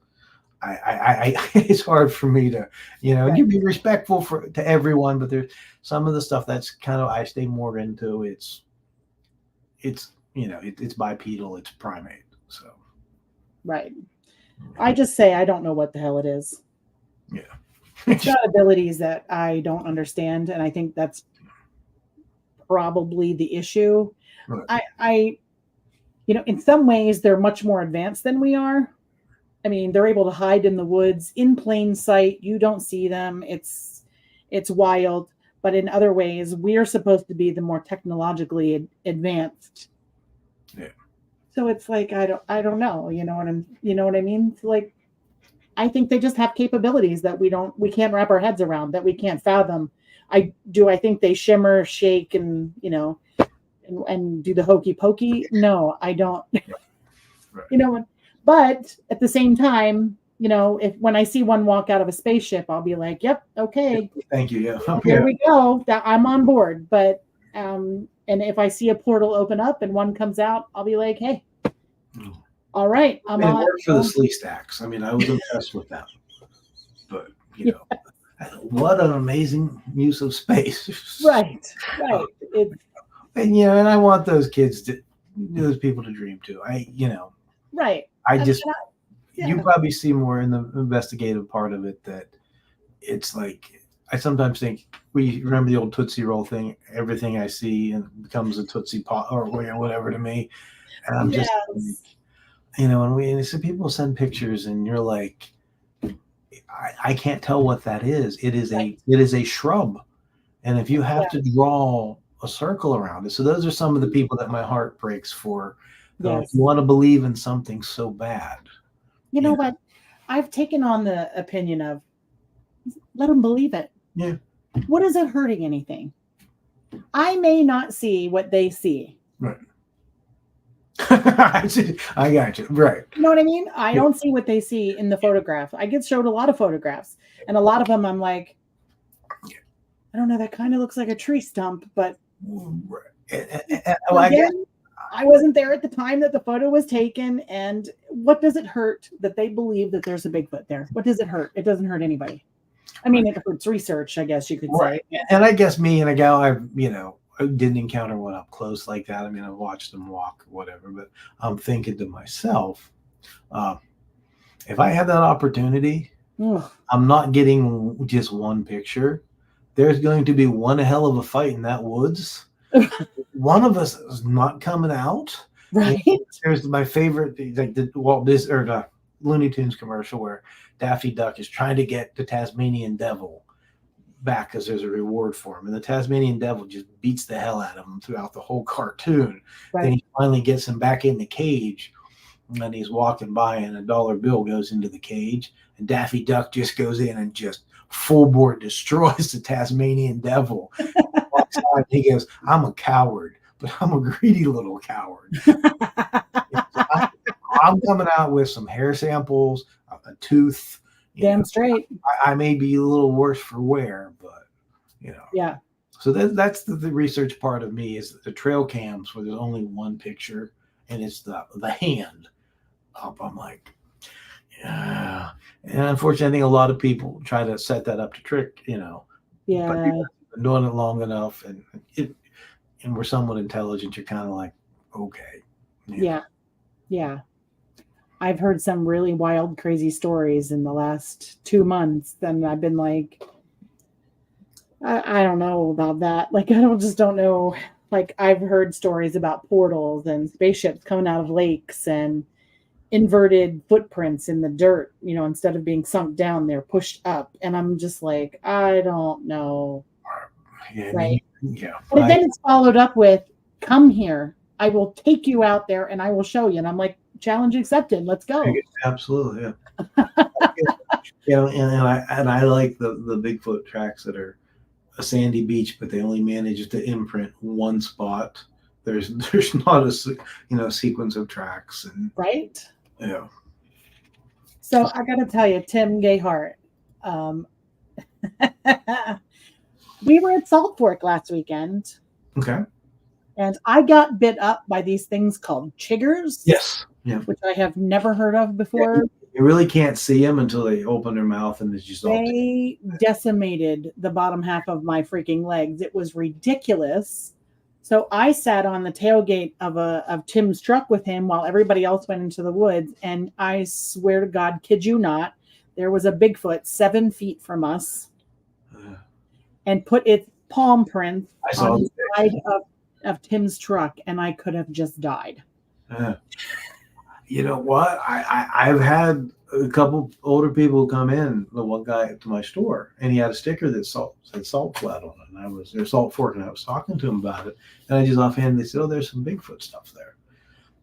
I it's hard for me to, you be respectful to everyone, but there's some of the stuff that's kind of, I stay more into it's bipedal, it's primate. So. Right. I just say, I don't know what the hell it is. Yeah. It's got abilities that I don't understand. And I think that's probably the issue. Right. I in some ways they're much more advanced than we are. I mean, they're able to hide in the woods in plain sight. You don't see them. It's wild. But in other ways, we're supposed to be the more technologically advanced. Yeah. So it's like, I don't know. You know what I mean? It's like, I think they just have capabilities that we can't wrap our heads around, that we can't fathom. I think they shimmer, shake, and and do the hokey pokey. No, I don't. Right. But at the same time, when I see one walk out of a spaceship, I'll be like, yep, okay. Thank you. Yeah. Here we go. I'm on board. But and if I see a portal open up and one comes out, I'll be like, hey, all right. It worked for the Slee Stacks. I mean, I was impressed with that. But what an amazing use of space. Right. And I want those those people to dream too. Right. You probably see more in the investigative part of it that it's like, I sometimes think, we remember the old Tootsie Roll thing, everything I see and becomes a Tootsie Pop or whatever to me. And I'm just, and so people send pictures and you're like, I can't tell what that is. It is Right. a shrub, and if you have to draw a circle around it, so those are some of the people that my heart breaks for. Yes. You want to believe in something so bad. You know what? I've taken on the opinion of let them believe it. Yeah. What is it hurting anything? I may not see what they see. Right. I got you. Right. You know what I mean? I don't see what they see in the photograph. I get showed a lot of photographs, and a lot of them I'm like, I don't know, that kind of looks like a tree stump, but again, I wasn't there at the time that the photo was taken. And what does it hurt that they believe that there's a Bigfoot there? What does it hurt? It doesn't hurt anybody. I mean, it hurts research, I guess you could say. And I guess me and a gal, I didn't encounter one up close like that. I mean, I watched them walk or whatever, but I'm thinking to myself, if I had that opportunity, I'm not getting just one picture. There's going to be one hell of a fight in that woods. One of us is not coming out. Right. There's my favorite, like the Walt Disney or the Looney Tunes commercial where Daffy Duck is trying to get the Tasmanian Devil back because there's a reward for him, and the Tasmanian Devil just beats the hell out of him throughout the whole cartoon. Right. Then he finally gets him back in the cage, and he's walking by, and a dollar bill goes into the cage, and Daffy Duck just goes in and just full board destroys the Tasmanian Devil. Walks out, he goes, "I'm a coward, but I'm a greedy little coward." I'm coming out with some hair samples, a tooth. Damn straight. I may be a little worse for wear, but Yeah. So that's the research part of me is the trail cams where there's only one picture and it's the hand up. I'm like, yeah. And unfortunately, I think a lot of people try to set that up to trick, Yeah. But you've been doing it long enough, and we're somewhat intelligent. You're kind of like, okay. Yeah. I've heard some really wild, crazy stories in the last 2 months. And I've been like, I don't know about that. Like, I don't know. Like, I've heard stories about portals and spaceships coming out of lakes and inverted footprints in the dirt, instead of being sunk down, they're pushed up. And I'm just like, I don't know. Yeah, right. Yeah. But then it's followed up with, come here. I will take you out there and I will show you. And I'm like, challenge accepted. Let's go. Absolutely. Yeah. And I like the Bigfoot tracks that are a sandy beach, but they only manage to imprint one spot. There's not a sequence of tracks and right. Yeah. So I got to tell you, Tim Gayhart, we were at Salt Fork last weekend. Okay. And I got bit up by these things called chiggers. Yes. Yeah. Which I have never heard of before. Yeah, you really can't see them until they open their mouth and it's just they decimated the bottom half of my freaking legs. It was ridiculous. So I sat on the tailgate of Tim's truck with him while everybody else went into the woods. And I swear to God, kid you not, there was a Bigfoot 7 feet from us and put its palm prints on the side of Tim's truck, and I could have just died. You know what? I've had a couple older people come in. The one guy to my store, and he had a sticker that said Salt Flat on it, and I was there, Salt Fork, and I was talking to him about it, and I just offhandedly said, "Oh, there's some Bigfoot stuff there."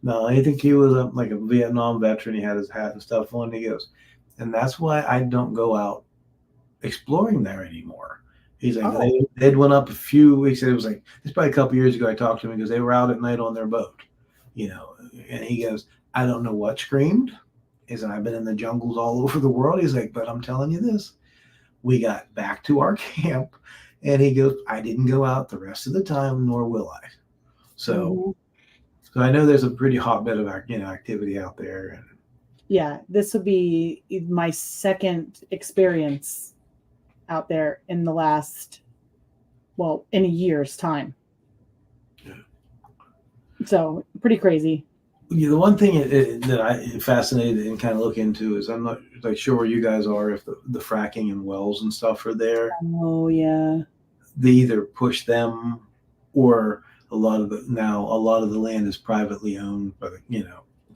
No, I think he was like a Vietnam veteran. He had his hat and stuff on. And he goes, and that's why I don't go out exploring there anymore. He's like, they'd went up a few weeks. It was like, it's probably a couple years ago. I talked to him because they were out at night on their boat, and he goes, I don't know what screamed. He's like, I've been in the jungles all over the world. He's like, but I'm telling you this, we got back to our camp, and he goes, I didn't go out the rest of the time, nor will I. So, so I know there's a pretty hotbed of activity out there. And yeah, this will be my second experience out there in the last, in a year's time. Yeah. So pretty crazy. The one thing that I fascinated and kind of look into is I'm not like sure where you guys are if the fracking and wells and stuff are there. Oh yeah. They either push them, or a lot of the land is privately owned by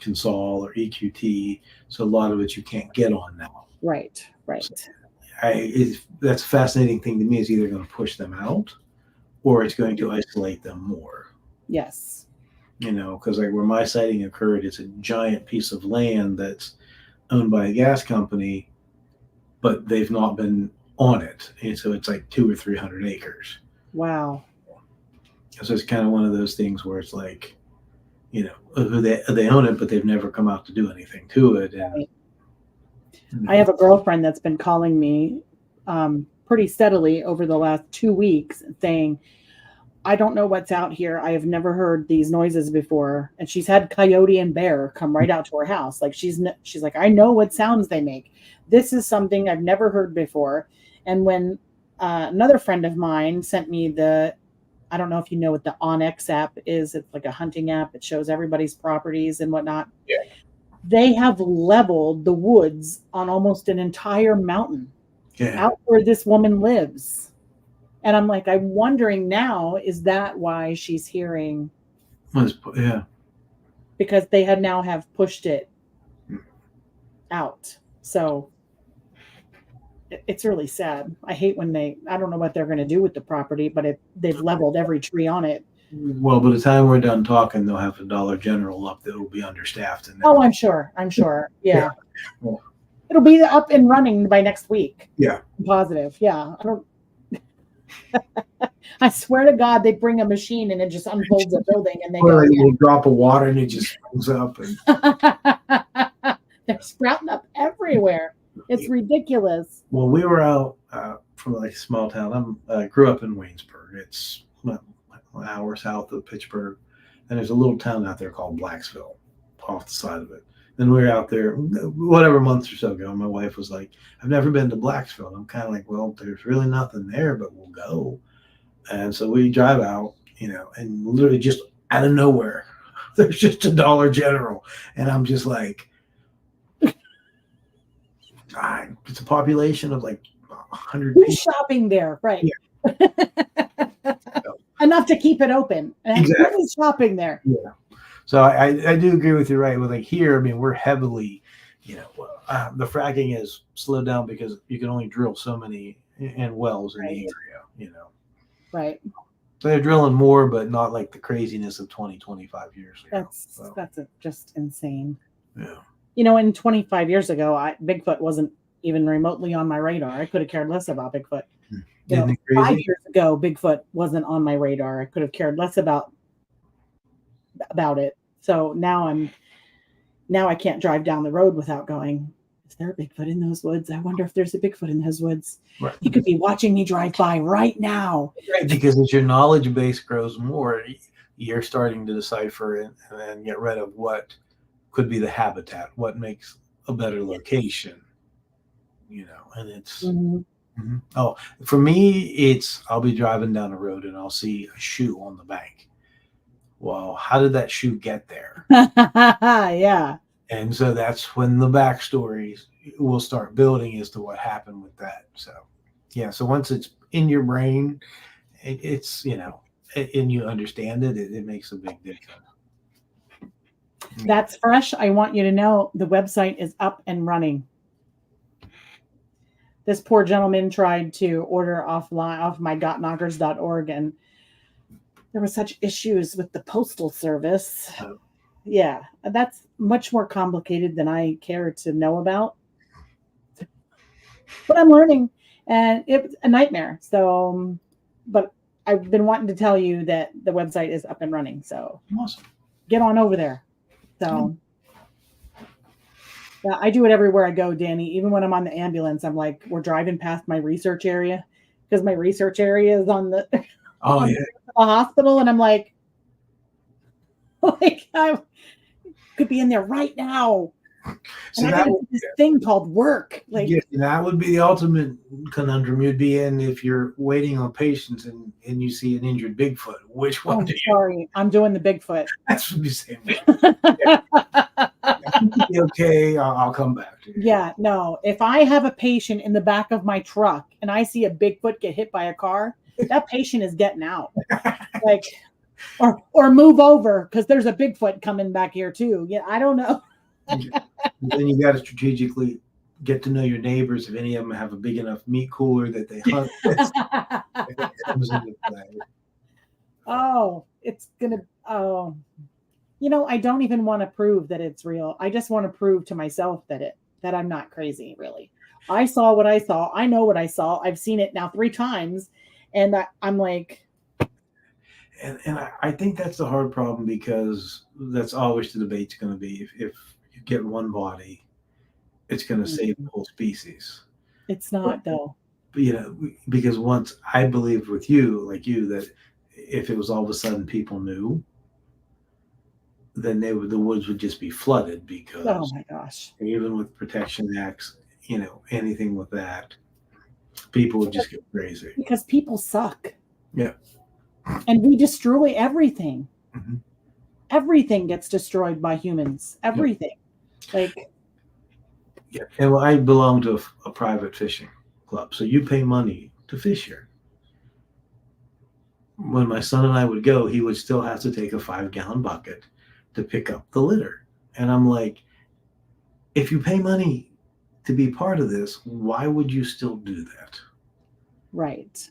Consol or EQT. So a lot of it you can't get on now. Right. Right. That's a fascinating thing to me. Is either going to push them out, or it's going to isolate them more. Yes. Because like where my sighting occurred, it's a giant piece of land that's owned by a gas company, but they've not been on it, and so it's like 200 or 300 acres. Wow. So it's kind of one of those things where it's like, they own it, but they've never come out to do anything to it. And, right. I have a girlfriend that's been calling me pretty steadily over the last 2 weeks saying, I don't know what's out here. I have never heard these noises before. And she's had coyote and bear come right out to her house. Like she's like, I know what sounds they make. This is something I've never heard before. And when another friend of mine sent me I don't know if you know what the Onyx app is. It's like a hunting app. It shows everybody's properties and whatnot. Yeah. They have leveled the woods on almost an entire mountain out where this woman lives. And I'm like, I'm wondering now, is that why she's hearing? Yeah. Because they have pushed it out. So it's really sad. I hate when I don't know what they're going to do with the property, but they've leveled every tree on it. Well, by the time we're done talking, they'll have a Dollar General up that will be understaffed. Oh, I'm sure. Yeah. Well, it'll be up and running by next week. Yeah. I'm positive. Yeah. I swear to God, they bring a machine and it just unfolds a building and they go. A little drop of water and it just springs up. And they're sprouting up everywhere. It's ridiculous. Well, we were out from like a small town. I grew up in Waynesburg. It's an hour south of Pittsburgh, and there's a little town out there called Blacksville, off the side of it. And we were out there, whatever months or so ago. And my wife was like, "I've never been to Blacksville." And I'm kind of like, "Well, there's really nothing there, but we'll go." And so we drive out, and literally just out of nowhere, there's just a Dollar General, and I'm just like. It's a population of like 100 Who's people. shopping there? Right. Yeah. Enough to keep it open. Exactly. Who's shopping there? Yeah. So I do agree with you, right? With like here, I mean, we're heavily, the fracking is slowed down because you can only drill so many wells in the area, Right. So they're drilling more, but not like the craziness of 20, 25 years ago. That's just insane. Yeah. And 25 years ago, Bigfoot wasn't even remotely on my radar. I could have cared less about Bigfoot. 5 years ago, Bigfoot wasn't on my radar. I could have cared less about it. So now I can't drive down the road without going, is there a Bigfoot in those woods? I wonder if there's a Bigfoot in those woods. Right. He could be watching me drive by right now. Right, because as your knowledge base grows more, you're starting to decipher and get rid of what could be the habitat, what makes a better location, and it's Oh, for me, I'll be driving down the road and I'll see a shoe on the bank. Well, how did that shoe get there? Yeah. And so that's when the backstories will start building as to what happened with that. So yeah, so once it's in your brain, it's and you understand it makes a big difference. That's fresh. I want you to know the website is up and running. This poor gentleman tried to order offline off my gotknockers.org, and there were such issues with the postal service. Oh. Yeah, that's much more complicated than I care to know about. But I'm learning, and it was a nightmare. So, but I've been wanting to tell you that the website is up and running. So awesome. Get on over there. So yeah, I do it everywhere I go, Danny. Even when I'm on the ambulance, I'm like, we're driving past my research area because my research area is on the the hospital, and I'm like I could be in there right now. So and I got this thing called work. That would be the ultimate conundrum you'd be in if you're waiting on patients and you see an injured Bigfoot. Which one? Sorry, I'm doing the Bigfoot. That's what you're saying. Okay, I'll come back to you. Yeah, no. If I have a patient in the back of my truck and I see a Bigfoot get hit by a car, that patient is getting out. Or move over because there's a Bigfoot coming back here too. Yeah, I don't know. Then you got to strategically get to know your neighbors. If any of them have a big enough meat cooler that they hunt with, it comes into play. Oh, it's gonna. Oh, I don't even want to prove that it's real. I just want to prove to myself that I'm not crazy. Really, I saw what I saw. I know what I saw. I've seen it now 3 times, and I'm like, And I think that's the hard problem, because that's always the debate's going to be, if you get one body, it's going to save the whole species. it's not though. But, because once I believe with you, like you, that if it was all of a sudden people knew, then the woods would just be flooded, because Oh my gosh. even with protection acts, anything with that, people would just get crazy. Because people suck. Yeah. And we destroy everything. Mhm. Everything gets destroyed by humans. Everything. Like, Yeah. And well, I belong to a private fishing club, so you pay money to fish here. When my son and I would go, he would still have to take a 5-gallon bucket to pick up the litter. And I'm like, if you pay money to be part of this, why would you still do that? right.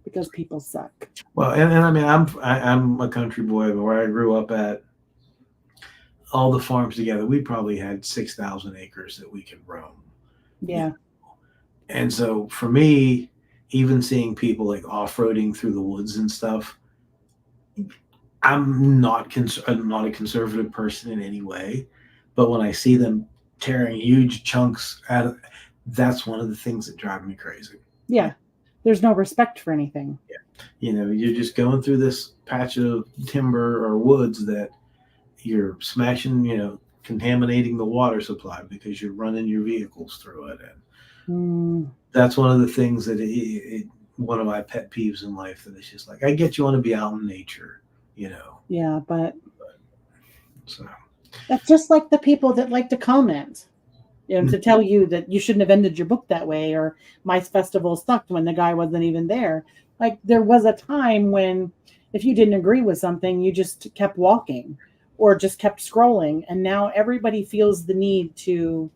Because people suck. Well, and I mean, I'm a country boy, but where I grew up at, all the farms together, we probably had 6,000 acres that we could roam. Yeah. And so for me, even seeing people like off-roading through the woods and stuff, I'm not a conservative person in any way, but when I see them tearing huge chunks out of, that's one of the things that drive me crazy. Yeah. There's no respect for anything. You're just going through this patch of timber or woods that you're smashing, contaminating the water supply because you're running your vehicles through it. And that's one of the things that one of my pet peeves in life, that it's just like, I get you want to be out in nature, Yeah, but so that's just like the people that like to comment, to tell you that you shouldn't have ended your book that way, or my festival sucked when the guy wasn't even there. Like, there was a time when if you didn't agree with something, you just kept walking or just kept scrolling. And now everybody feels the need to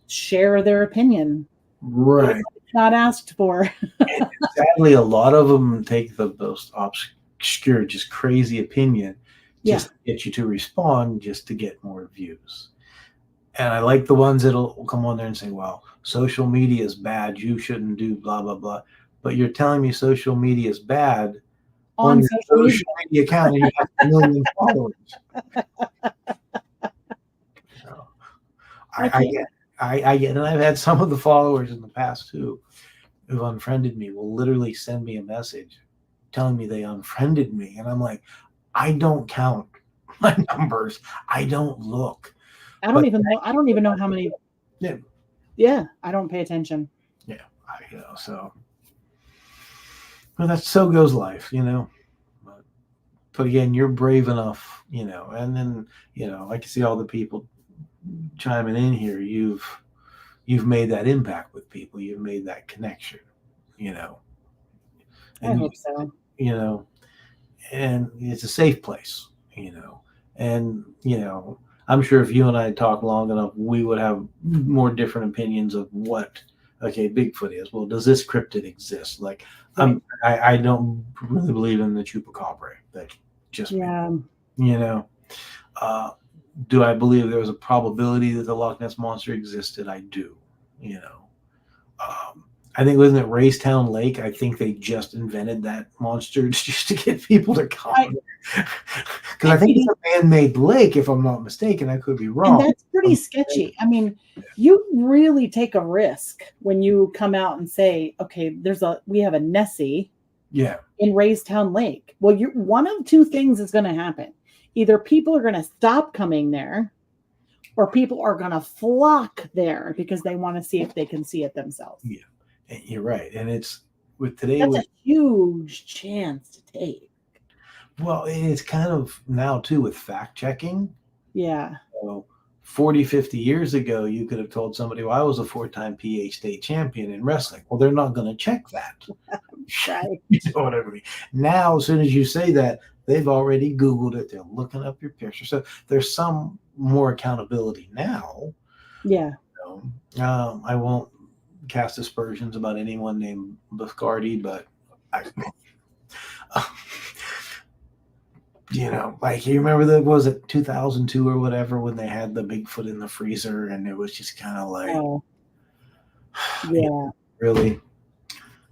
share their opinion. right. It's not asked for. And sadly, a lot of them take the most obscure, just crazy opinion just to get you to respond, just to get more views. And I like the ones that'll come on there and say, well, social media is bad, you shouldn't do blah, blah, blah. But you're telling me social media is bad on your social media account, and you have 1 million followers. I get, and I've had some of the followers in the past too, who've unfriended me, will literally send me a message telling me they unfriended me. And I'm like, I don't count my numbers. I don't look. I don't even know how many. Yeah. Yeah. I don't pay attention. Yeah. So, well, so goes life, but again, you're brave enough, and then, I can see all the people chiming in here. You've made that impact with people. You've made that connection, and I hope so. And it's a safe place, and, I'm sure if you and I talk long enough, we would have more different opinions of what, Bigfoot is. Well, does this cryptid exist? Like, Right. I don't really believe in the chupacabra. That just, do I believe there was a probability that the Loch Ness Monster existed? I do, I think, wasn't it Raystown Lake? I think they just invented that monster just to get people to come. Because I think it's a man-made lake, if I'm not mistaken. I could be wrong. And that's pretty sketchy. I mean, you really take a risk when you come out and say, okay, we have a Nessie in Raystown Lake. Well, one of 2 things is going to happen. Either people are going to stop coming there, or people are going to flock there because they want to see if they can see it themselves. Yeah. You're right. And it's today. That's a huge chance to take. Well, it's kind of now too with fact checking. Yeah. So 40, 50 years ago, you could have told somebody, well, I was a 4-time PA state champion in wrestling. Well, they're not going to check that. Right. You know what I mean? Now, as soon as you say that, they've already Googled it. They're looking up your picture. So there's some more accountability now. Yeah. I won't cast aspersions about anyone named Biscardi, but I, like you remember that was it 2002 or whatever when they had the Bigfoot in the freezer, and it was just kind of like, Oh, yeah. really,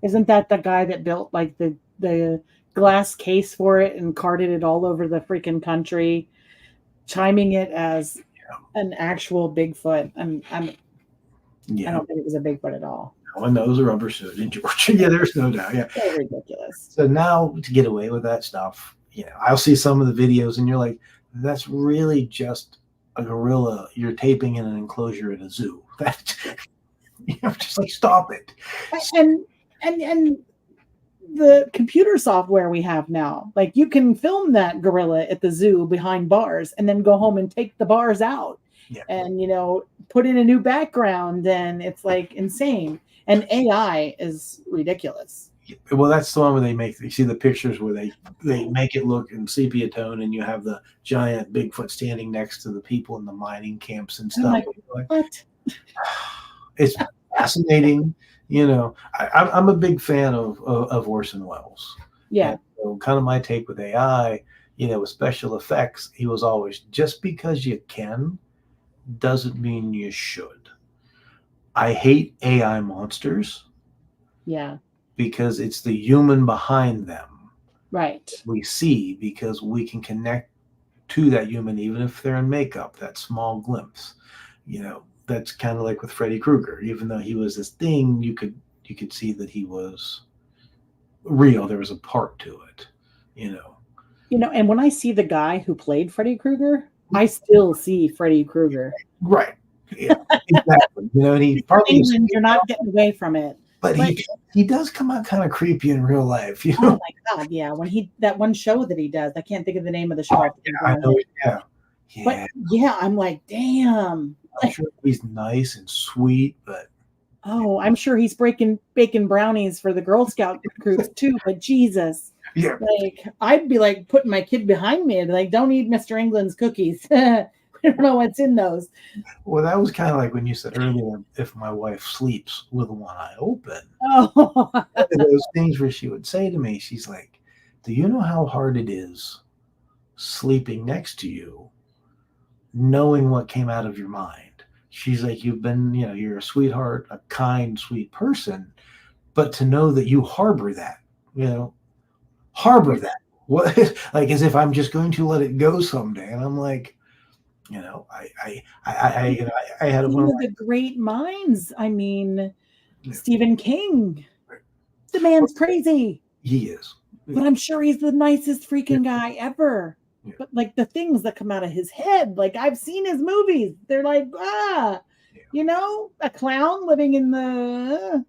Isn't that the guy that built like the glass case for it and carted it all over the freaking country, chiming it as an actual Bigfoot? I yeah. don't think it was a Bigfoot at all. And those are rubber suit in Georgia. Yeah, there's no doubt. Yeah. So ridiculous. So now to get away with that stuff, I'll see some of the videos and you're like, that's really just a gorilla you're taping in an enclosure at a zoo. That just like stop it. And the computer software we have now, like you can film that gorilla at the zoo behind bars and then go home and take the bars out and put in a new background, and it's like insane. And AI is ridiculous. Well, that's the one where you see the pictures where they make it look in sepia tone, and you have the giant Bigfoot standing next to the people in the mining camps and stuff. Like, what? It's fascinating. I'm a big fan of Orson Welles. Yeah. And so kind of my take with AI, with special effects, he was always, just because you can doesn't mean you should. I hate AI monsters. Yeah. Because it's the human behind them. Right. We see, because we can connect to that human, even if they're in makeup, that small glimpse. That's kind of like with Freddy Krueger. Even though he was this thing, you could see that he was real. There was a part to it, And when I see the guy who played Freddy Krueger, I still see Freddy Krueger. Right. Yeah, exactly. And he probably you're not getting away from it. But he does come out kind of creepy in real life. Oh my God, yeah. When that one show that he does, I can't think of the name of the show. I know, yeah. But yeah, I'm like, damn. I'm sure he's nice and sweet, but I'm sure he's baking brownies for the Girl Scout groups too. But Jesus, yeah, like I'd be like putting my kid behind me and like, don't eat Mr. England's cookies. I don't know what's in those. Well, that was kind of like when you said earlier, if my wife sleeps with one eye open. Oh, those things where she would say to me, she's like, do you know how hard it is sleeping next to you, knowing what came out of your mind? She's like, you've been, you're a sweetheart, a kind, sweet person, but to know that you harbor that, what, like as if I'm just going to let it go someday. And I'm like, I had one of the great minds. I mean, Stephen King. The man's crazy. He is. But I'm sure he's the nicest freaking guy ever. Yeah. But like the things that come out of his head, like I've seen his movies. They're like, a clown living in the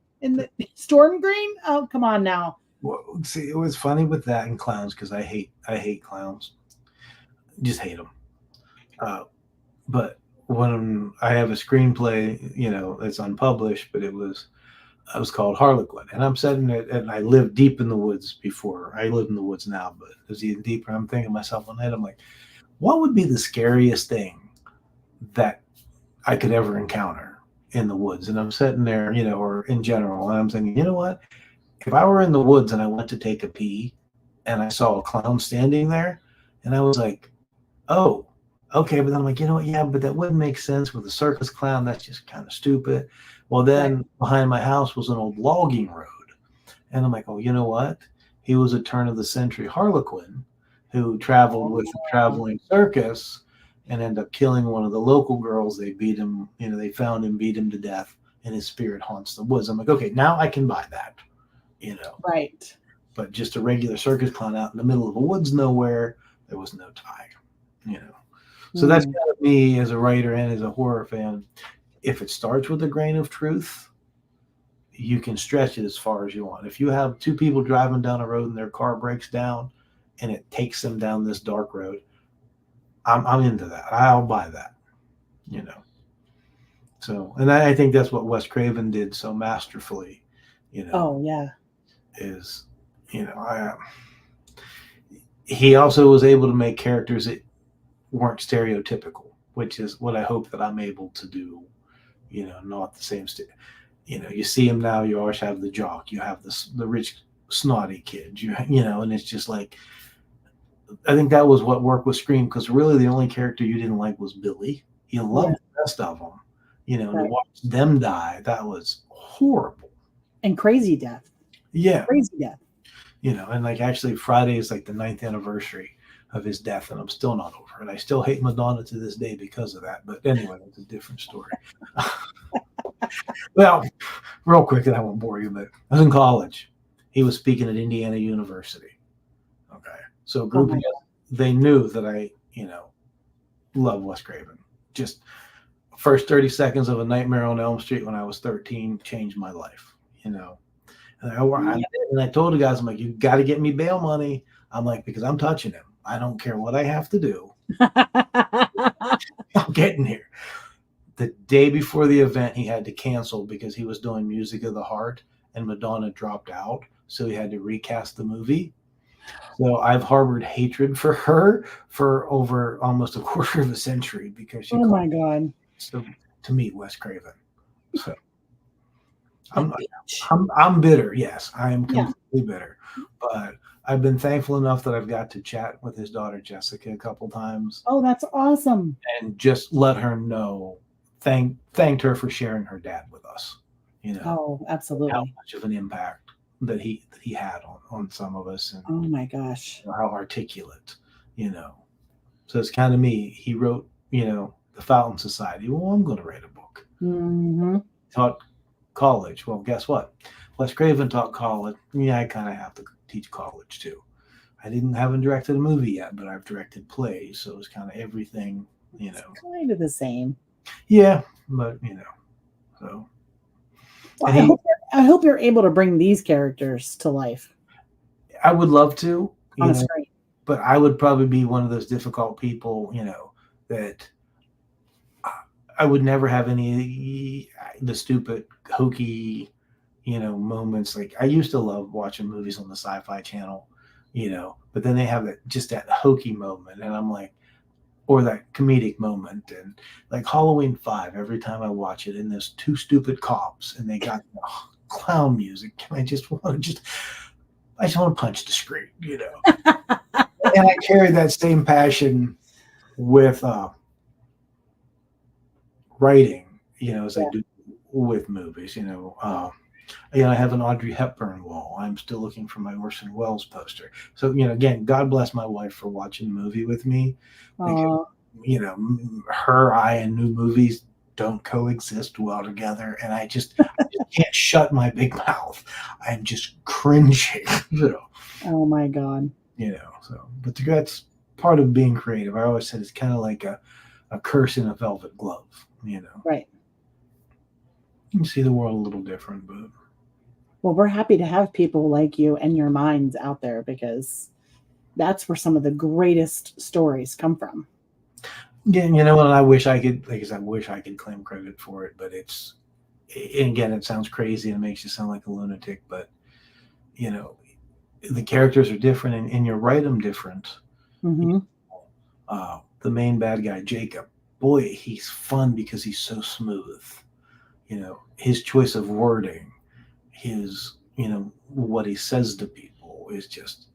storm drain. Oh, come on now. Well, see, it was funny with that and clowns because I hate clowns. Just hate them. But when I have a screenplay, it's unpublished, but it was called Harlequin, and I'm setting it, and I lived deep in the woods before. I live in the woods now, but it was even deeper. I'm thinking to myself one night, I'm like, what would be the scariest thing that I could ever encounter in the woods? And I'm sitting there, or in general, and I'm thinking, you know what? If I were in the woods and I went to take a pee and I saw a clown standing there, and I was like, oh, okay, but then I'm like, yeah, but that wouldn't make sense with a circus clown. That's just kind of stupid. Well, then behind my house was an old logging road. And I'm like, oh, you know what? He was a turn of the century Harlequin who traveled with a traveling circus and ended up killing one of the local girls. They beat him, they found him, beat him to death, and his spirit haunts the woods. I'm like, okay, now I can buy that, Right. But just a regular circus clown out in the middle of the woods nowhere, there was no tie, So that's kind of me as a writer and as a horror fan. If it starts with a grain of truth, you can stretch it as far as you want. If you have two people driving down a road and their car breaks down and it takes them down this dark road, I'm into that. I'll buy that, So, and I think that's what Wes Craven did so masterfully, Oh, yeah. Is, he also was able to make characters that weren't stereotypical, which is what I hope that I'm able to do not the same. You see him now. You always have the jock. You have the rich snotty kid. And it's just like, I think that was what worked with Scream, because really the only character you didn't like was Billy. You loved the rest of them. And to watch them die, that was horrible. And crazy death. Yeah. Crazy death. And like actually Friday is like the 9th anniversary of his death, and I'm still not over it. I still hate Madonna to this day because of that. But anyway, that's a different story. Well, real quick, and I won't bore you, but I was in college. He was speaking at Indiana University. Okay. So a group of they knew that I, love Wes Craven. Just first 30 seconds of A Nightmare on Elm Street when I was 13 changed my life, And I told the guys, I'm like, you got to get me bail money. I'm like, because I'm touching him. I don't care what I have to do. I'm getting here. The day before the event, he had to cancel because he was doing Music of the Heart and Madonna dropped out. So he had to recast the movie. So I've harbored hatred for her for over almost a quarter of a century because she my God. To meet Wes Craven. So I'm bitter. Yes, I am completely bitter. But I've been thankful enough that I've got to chat with his daughter Jessica a couple times. Oh, that's awesome. And just let her know, thanked her for sharing her dad with us. Oh, absolutely. How much of an impact that he had on some of us, and oh my gosh, how articulate, So it's kind of me. He wrote, the Fountain Society. Well, I'm going to write a book. Mm-hmm. Taught college. Well, guess what? Wes Craven taught college. Yeah, I kind of have to teach college too. I haven't directed a movie yet, but I've directed plays, so it's kind of everything, It's kind of the same. Yeah, but so. Well, I hope you're able to bring these characters to life. I would love to on a screen, but I would probably be one of those difficult people, that I would never have any the stupid hokey, moments. Like I used to love watching movies on the Sci-Fi Channel, but then they have that hokey moment, and I'm like, or that comedic moment, and like Halloween 5. Every time I watch it, and there's two stupid cops, and they got clown music, and I just want to punch the screen, And I carry that same passion with writing, as I do with movies. I have an Audrey Hepburn wall. I'm still looking for my Orson Welles poster. So, again, God bless my wife for watching the movie with me. Because, her eye and new movies don't coexist well together. And I just can't shut my big mouth. I'm just cringing. Oh, my God. But that's part of being creative. I always said it's kind of like a curse in a velvet glove, Right. You can see the world a little different, but. Well, we're happy to have people like you and your minds out there, because that's where some of the greatest stories come from. Yeah, and I wish I could, claim credit for it, but again, it sounds crazy and it makes you sound like a lunatic, but, the characters are different and you write them different. Mm-hmm. The main bad guy, Jacob, boy, he's fun because he's so smooth. His choice of wording, his, what he says to people is just,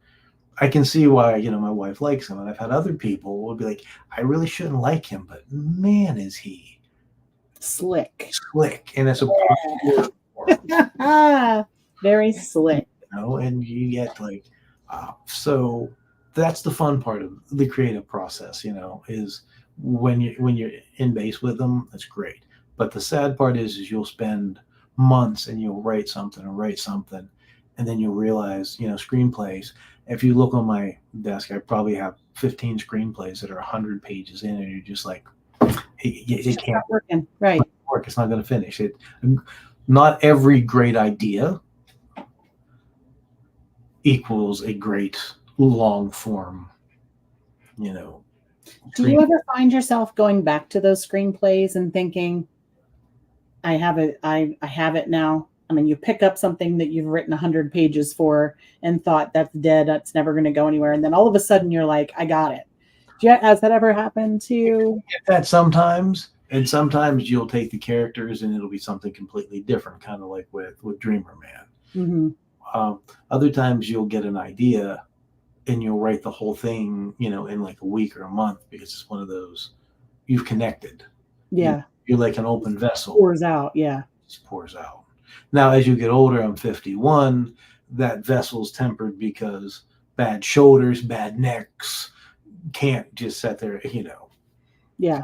I can see why, my wife likes him. And I've had other people will be like, I really shouldn't like him, but man, is he slick. And it's a very slick. And you get so that's the fun part of the creative process, is when you're in base with them, that's great. But the sad part is you'll spend months and you'll write something, and then you'll realize, screenplays. If you look on my desk, I probably have 15 screenplays that are 100 pages in, and you're just like, it can't work. Right. It's not going to finish it. Not every great idea equals a great long form, Do you ever find yourself going back to those screenplays and thinking, I have it now? I mean, you pick up something that you've written 100 pages for and thought that's dead, that's never going to go anywhere. And then all of a sudden you're like, I got it. Has that ever happened to you? I get that sometimes. And sometimes you'll take the characters and it'll be something completely different, kind of like with Dreamer Man. Other times you'll get an idea and you'll write the whole thing, in like a week or a month, because it's one of those, you've connected. Yeah. You're like an open vessel. Pours out. Yeah. It just pours out. Now, as you get older, I'm 51, that vessel's tempered because bad shoulders, bad necks, can't just sit there, Yeah.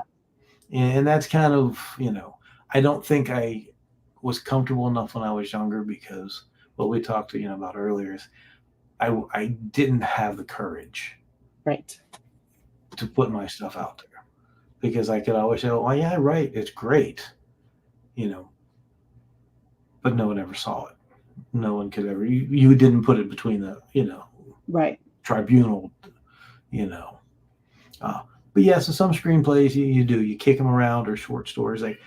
And that's kind of, I don't think I was comfortable enough when I was younger, because what we talked to about earlier is I didn't have the courage Right. to put my stuff out there, because I could always say, oh yeah, right, it's great, but no one ever saw it. No one could ever, you didn't put it between the, Right. tribunal, but yeah, so some screenplays you do, you kick them around, or short stories. Like,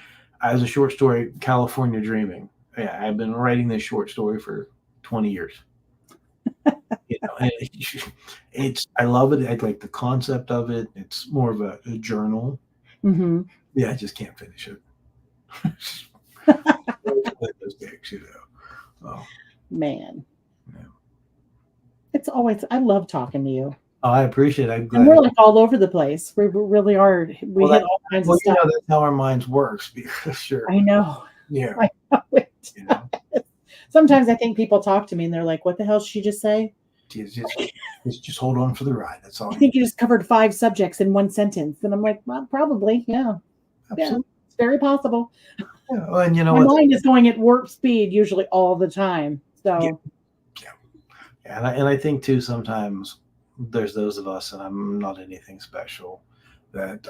as a short story, California Dreaming. Yeah, I've been writing this short story for 20 years. And I love it. I like the concept of it. It's more of a journal. Yeah, I just can't finish it. Those gigs, Oh, Man. yeah. It's always, I love talking to you. Oh, I appreciate it. I'm glad. And we're like all over the place. We really are. We hit all kinds of stuff. That's how our minds works. Sure. I know. Yeah. I know it. Sometimes I think people talk to me and they're like, what the hell did she just say? Just hold on for the ride. That's all. I think you just covered 5 subjects in one sentence. And I'm like, well, probably. Yeah. Absolutely. Yeah, it's very possible. Yeah. Well, and my mind is going at warp speed usually all the time. So yeah. And I think too, sometimes there's those of us, and I'm not anything special, that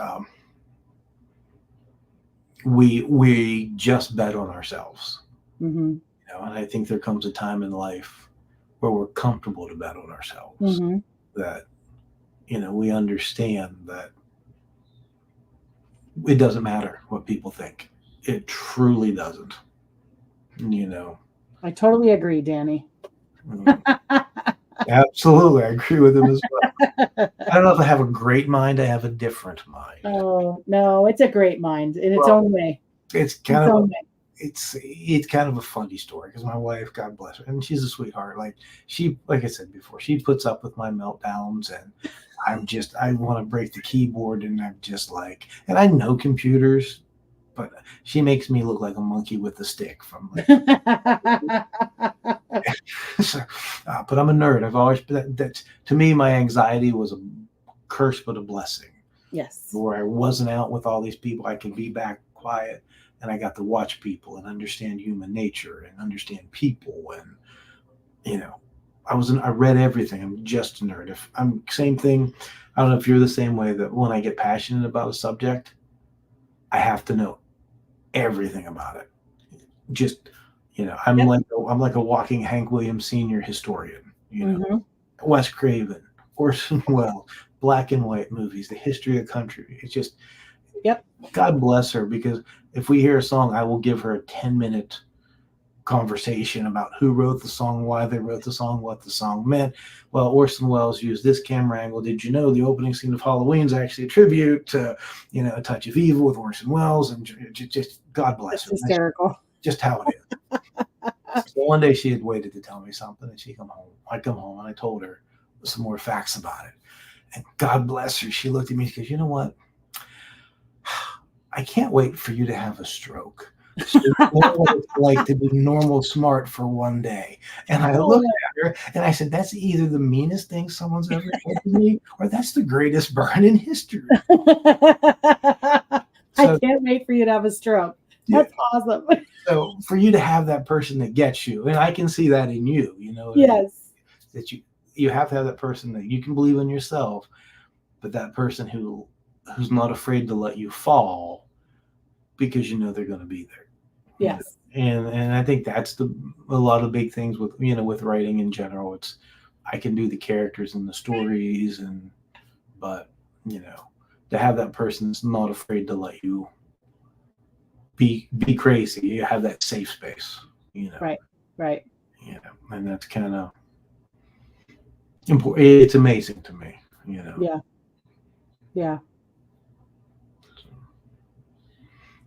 we just bet on ourselves. And I think there comes a time in life where we're comfortable to bet on ourselves. That we understand that it doesn't matter what people think. It truly doesn't. I totally agree, Danny. Absolutely, I agree with him as well. I don't know if I have a great mind. I have a different mind. Oh no, it's a great mind in its own way. It's kind of it's kind of a funny story, because my wife, God bless her, and she's a sweetheart. Like I said before, she puts up with my meltdowns, and I want to break the keyboard, and I'm just like, and I know computers, but she makes me look like a monkey with a stick from like, but I'm a nerd. I've always, that to me, my anxiety was a curse, but a blessing. Yes. Where I wasn't out with all these people, I could be back quiet, and I got to watch people and understand human nature and understand people. And, I read everything. I'm just a nerd. If I'm same thing, I don't know if you're the same way, that when I get passionate about a subject, I have to know everything about it. Just, I'm like a walking Hank Williams Sr. historian, Wes Craven, Orson Welles, black and white movies, the history of country. It's just, God bless her, because if we hear a song, I will give her a 10-minute conversation about who wrote the song, why they wrote the song, what the song meant. Well, Orson Welles used this camera angle. Did you know the opening scene of Halloween is actually a tribute to, A Touch of Evil with Orson Welles? And just God bless her. Hysterical. Just how it is. So one day she had waited to tell me something, and she come home. I come home and I told her some more facts about it. And God bless her. She looked at me and she goes, you know what? I can't wait for you to have a stroke. So you know what it's like to be normal smart for one day. And I looked at her and I said, that's either the meanest thing someone's ever said to me, or that's the greatest burn in history. I can't wait for you to have a stroke. That's awesome. So for you to have that person that gets you, and I can see that in you, Yes. That you have to have that person that you can believe in yourself, but that person who's not afraid to let you fall, because they're going to be there. Yes. And I think that's a lot of big things with with writing in general. It's, I can do the characters and the stories, but to have that person that's not afraid to let you be crazy, you have that safe space. Right. And that's kind of important. It's amazing to me. Yeah.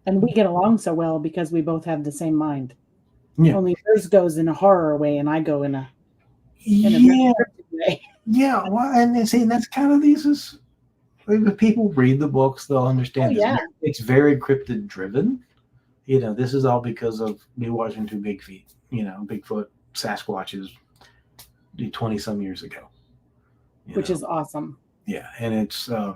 And we get along so well because we both have the same mind. Yeah. Only yours goes in a horror way, and I go in a Yeah. descriptive way. Yeah. Well, and see, that's kind of these is if people read the books, they'll understand. Oh, yeah. It's very cryptid driven. This is all because of me watching two big feet. Bigfoot, Sasquatches, 20 some years ago. Which is awesome. Yeah, and it's and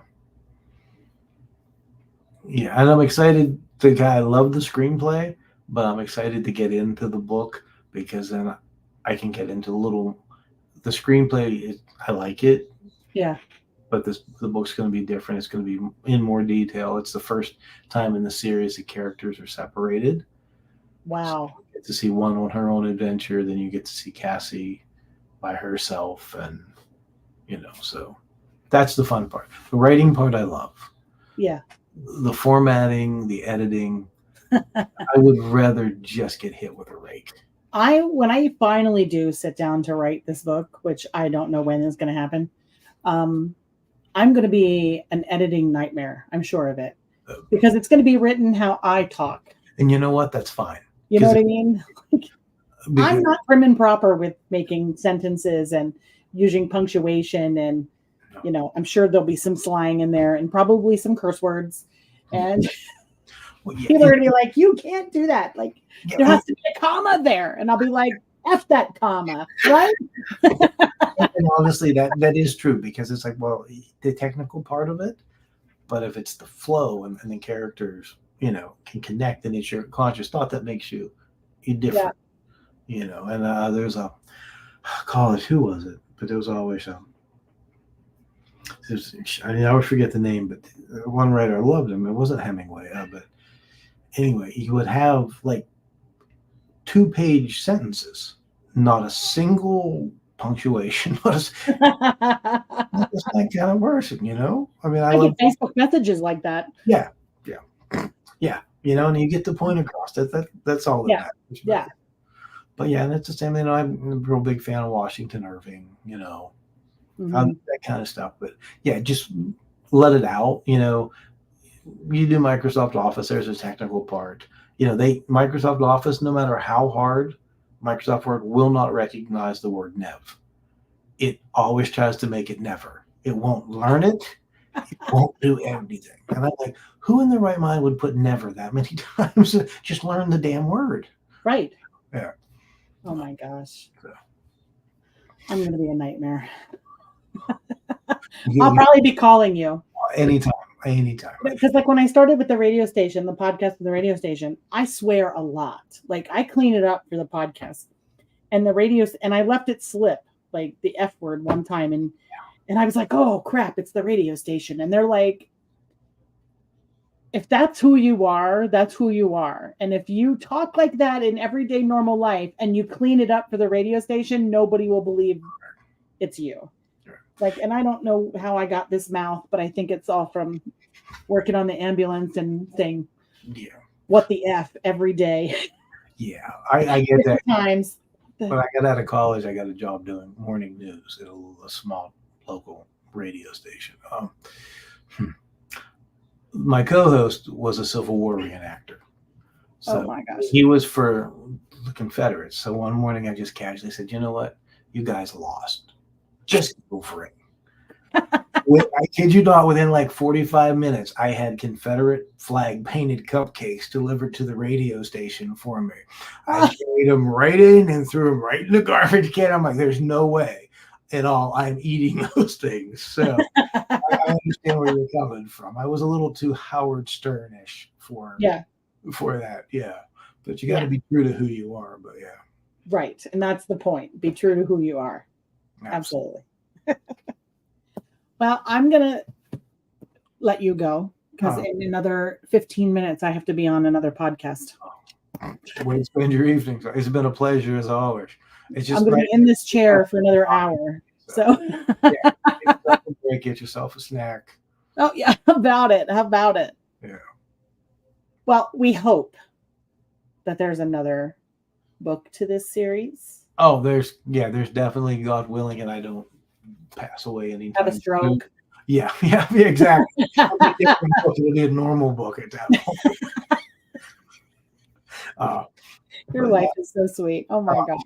I'm excited I love the screenplay, but I'm excited to get into the book because then I can get into the screenplay. I like it. Yeah. But the book's going to be different. It's going to be in more detail. It's the first time in the series the characters are separated. Wow. So you get to see one on her own adventure, then you get to see Cassie by herself, and so that's the fun part. The writing part I love. Yeah. The formatting, the editing, I would rather just get hit with a rake. When I finally do sit down to write this book, which I don't know when is going to happen, I'm going to be an editing nightmare. I'm sure of it, because it's going to be written how I talk. And you know what? That's fine. You know what I mean? I'm not prim and proper with making sentences and using punctuation, and I'm sure there'll be some slang in there and probably some curse words. And people are going to be like, "You can't do that. Like, there has to be a comma there," and I'll be like, "F that comma," right? And honestly, that is true, because it's like, well, the technical part of it, but if it's the flow and the characters, can connect, and it's your conscious thought that makes you different, and there's a college, who was it? But there was always I always forget the name, but one writer, I loved him. It wasn't Hemingway, but anyway, he would have like 2-page sentences, not a single punctuation. That's like kind of worse, I mean, I get Facebook messages like that. Yeah, and you get the point across. That's all that matters. Yeah. But and it's the same thing. I'm a real big fan of Washington Irving, that kind of stuff. But just let it out. You do Microsoft Office. There's a technical part. Microsoft Office, no matter how hard Microsoft Word, will not recognize the word nev. It always tries to make it never. It won't learn it. It won't do anything. And I'm like, who in their right mind would put never that many times? Just learn the damn word. Right. Yeah. Oh my gosh. I'm going to be a nightmare. I'll probably be calling you. Anytime. Because like when I started with the radio station, the podcast with the radio station, I swear a lot. Like I clean it up for the podcast and the radios, and I left it slip, like the F word one time. And I was like, oh crap, it's the radio station. And they're like, if that's who you are, that's who you are. And if you talk like that in everyday normal life and you clean it up for the radio station, nobody will believe it's you. Like, and I don't know how I got this mouth, but I think it's all from working on the ambulance and saying, what the F every day. Yeah, I get that. Times. When I got out of college, I got a job doing morning news at a small local radio station. My co-host was a Civil War reenactor. So oh my gosh. He was for the Confederates. So one morning I just casually said, you know what? You guys lost. Just go for it. I kid you not, within like 45 minutes, I had Confederate flag painted cupcakes delivered to the radio station for me. I carried them right in and threw them right in the garbage can. I'm like, there's no way at all I'm eating those things. So I understand where you're coming from. I was a little too Howard Stern-ish for that. Yeah. But you got to be true to who you are. But Right. And that's the point. Be true to who you are. Absolutely. Well, I'm going to let you go because in another 15 minutes, I have to be on another podcast. Way to spend your evening. It's been a pleasure as always. It's just I'm going to be in this chair for another hour. So get yourself a snack. Oh, yeah. How about it? Yeah. Well, we hope that there's another book to this series. Oh, there's definitely, God willing, and I don't pass away anytime. Have a stroke. Soon. Yeah, exactly. It'll be a normal book at that point. Your wife is so sweet. Oh my God.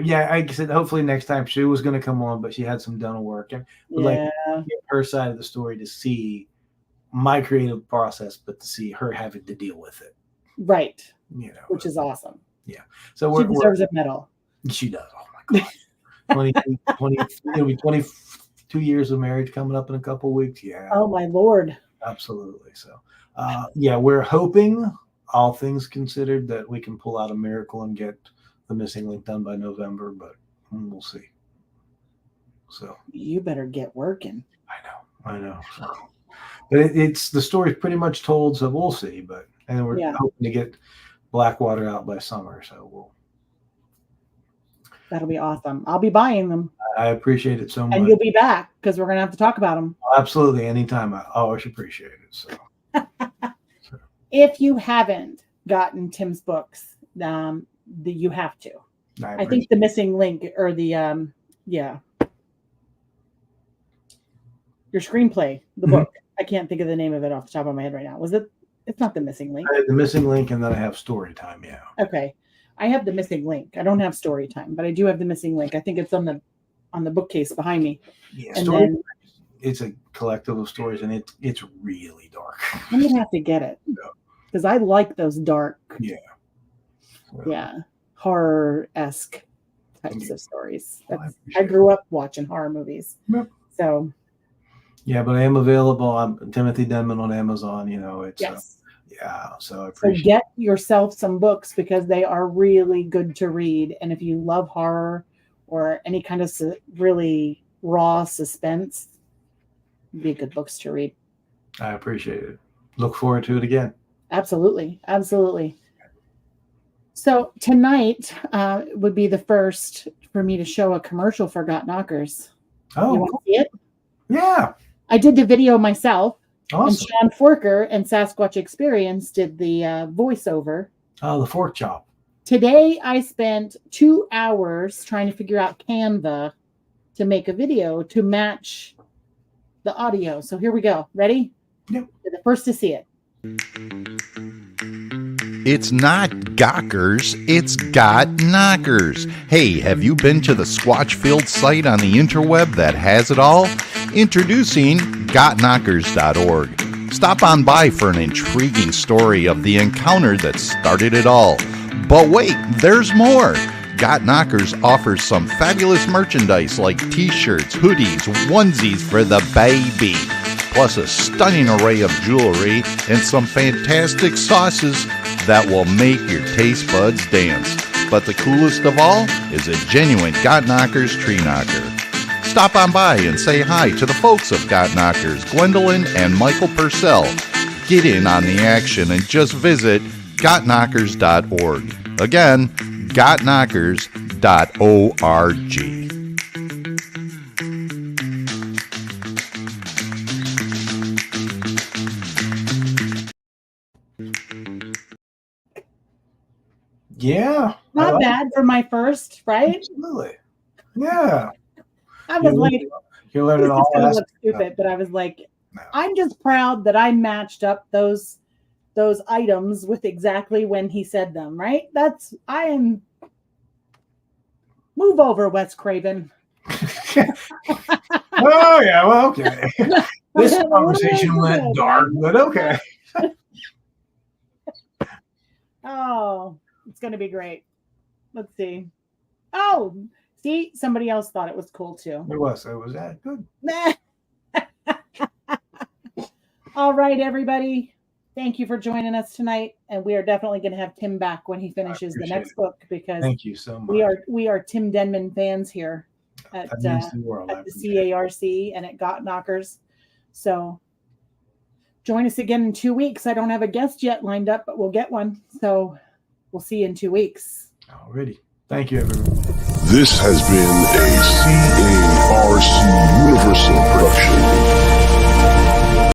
Yeah, I said hopefully next time she was going to come on, but she had some dental work, and would like to get her side of the story to see my creative process, but to see her having to deal with it. Right. You know, which is awesome. Yeah. So she deserves a medal. She does. Oh my God. it'll be 22 years of marriage coming up in a couple of weeks. Yeah. Oh my Lord. Absolutely. So, yeah, we're hoping, all things considered, that we can pull out a miracle and get the missing link done by November, but we'll see. So you better get working. I know. So, but it's the story's pretty much told, so we'll see. And we're hoping to get Blackwater out by summer, so that'll be awesome. I'll be buying them. I appreciate it so much. And you'll be back because we're gonna have to talk about them. Absolutely, anytime. I always appreciate it. So. If you haven't gotten Tim's books, you have to. I think the missing link or the your screenplay, the book. I can't think of the name of it off the top of my head right now. Was it? It's not the missing link. I have the missing link, and then I have story time. Yeah. Okay, I have the missing link. I don't have story time, but I do have the missing link. I think it's on the bookcase behind me. Yeah, and it's a collective of stories, and it's really dark. I'm gonna have to get it because I like those dark, horror-esque types of stories. I grew up watching horror movies, so. Yeah, but I am available. I'm Timothy Denman on Amazon. You know, it's so I appreciate. So get yourself some books because they are really good to read, and if you love horror or any kind of really raw suspense, be good books to read. I appreciate it. Look forward to it again. Absolutely. So tonight would be the first for me to show a commercial for Got Knockers. Oh, you want to see it? Yeah. I did the video myself. Awesome. And Sean Forker and Sasquatch Experience did the voiceover. Oh, the fork chop. Today I spent 2 hours trying to figure out Canva to make a video to match the audio. So here we go. Ready? Yep. You're the first to see it. It's not Gawkers, it's Got Knockers. Hey, have you been to the Squatchfield site on the interweb that has it all? Introducing GotKnockers.org. Stop on by for an intriguing story of the encounter that started it all. But wait, there's more. Got Knockers offers some fabulous merchandise like t-shirts, hoodies, onesies for the baby, plus a stunning array of jewelry and some fantastic sauces that will make your taste buds dance. But the coolest of all is a genuine Got Knockers tree knocker. Stop on by and say hi to the folks of Got Knockers, Gwendolyn and Michael Purcell. Get in on the action and just visit GotKnockers.org. Again, GotKnockers.org. Yeah. Not bad for my first, right? Absolutely. Yeah. I was like, you learned it all. It's gonna look stupid, but I was like, I'm just proud that I matched up those items with exactly when he said them, right? I am. Move over, Wes Craven. Oh yeah, well, okay. This conversation went dark, but okay. Oh, it's gonna be great. Let's see. Oh, see, somebody else thought it was cool too. It was that good. All right, everybody. Thank you for joining us tonight, and we are definitely going to have Tim back when he finishes the next book because thank you so much. We are Tim Denman fans here at the CARC and at Got Knockers. So join us again in 2 weeks. I don't have a guest yet lined up, but we'll get one. So we'll see you in 2 weeks. Alrighty. Thank you, everyone. This has been a CARC Universal production.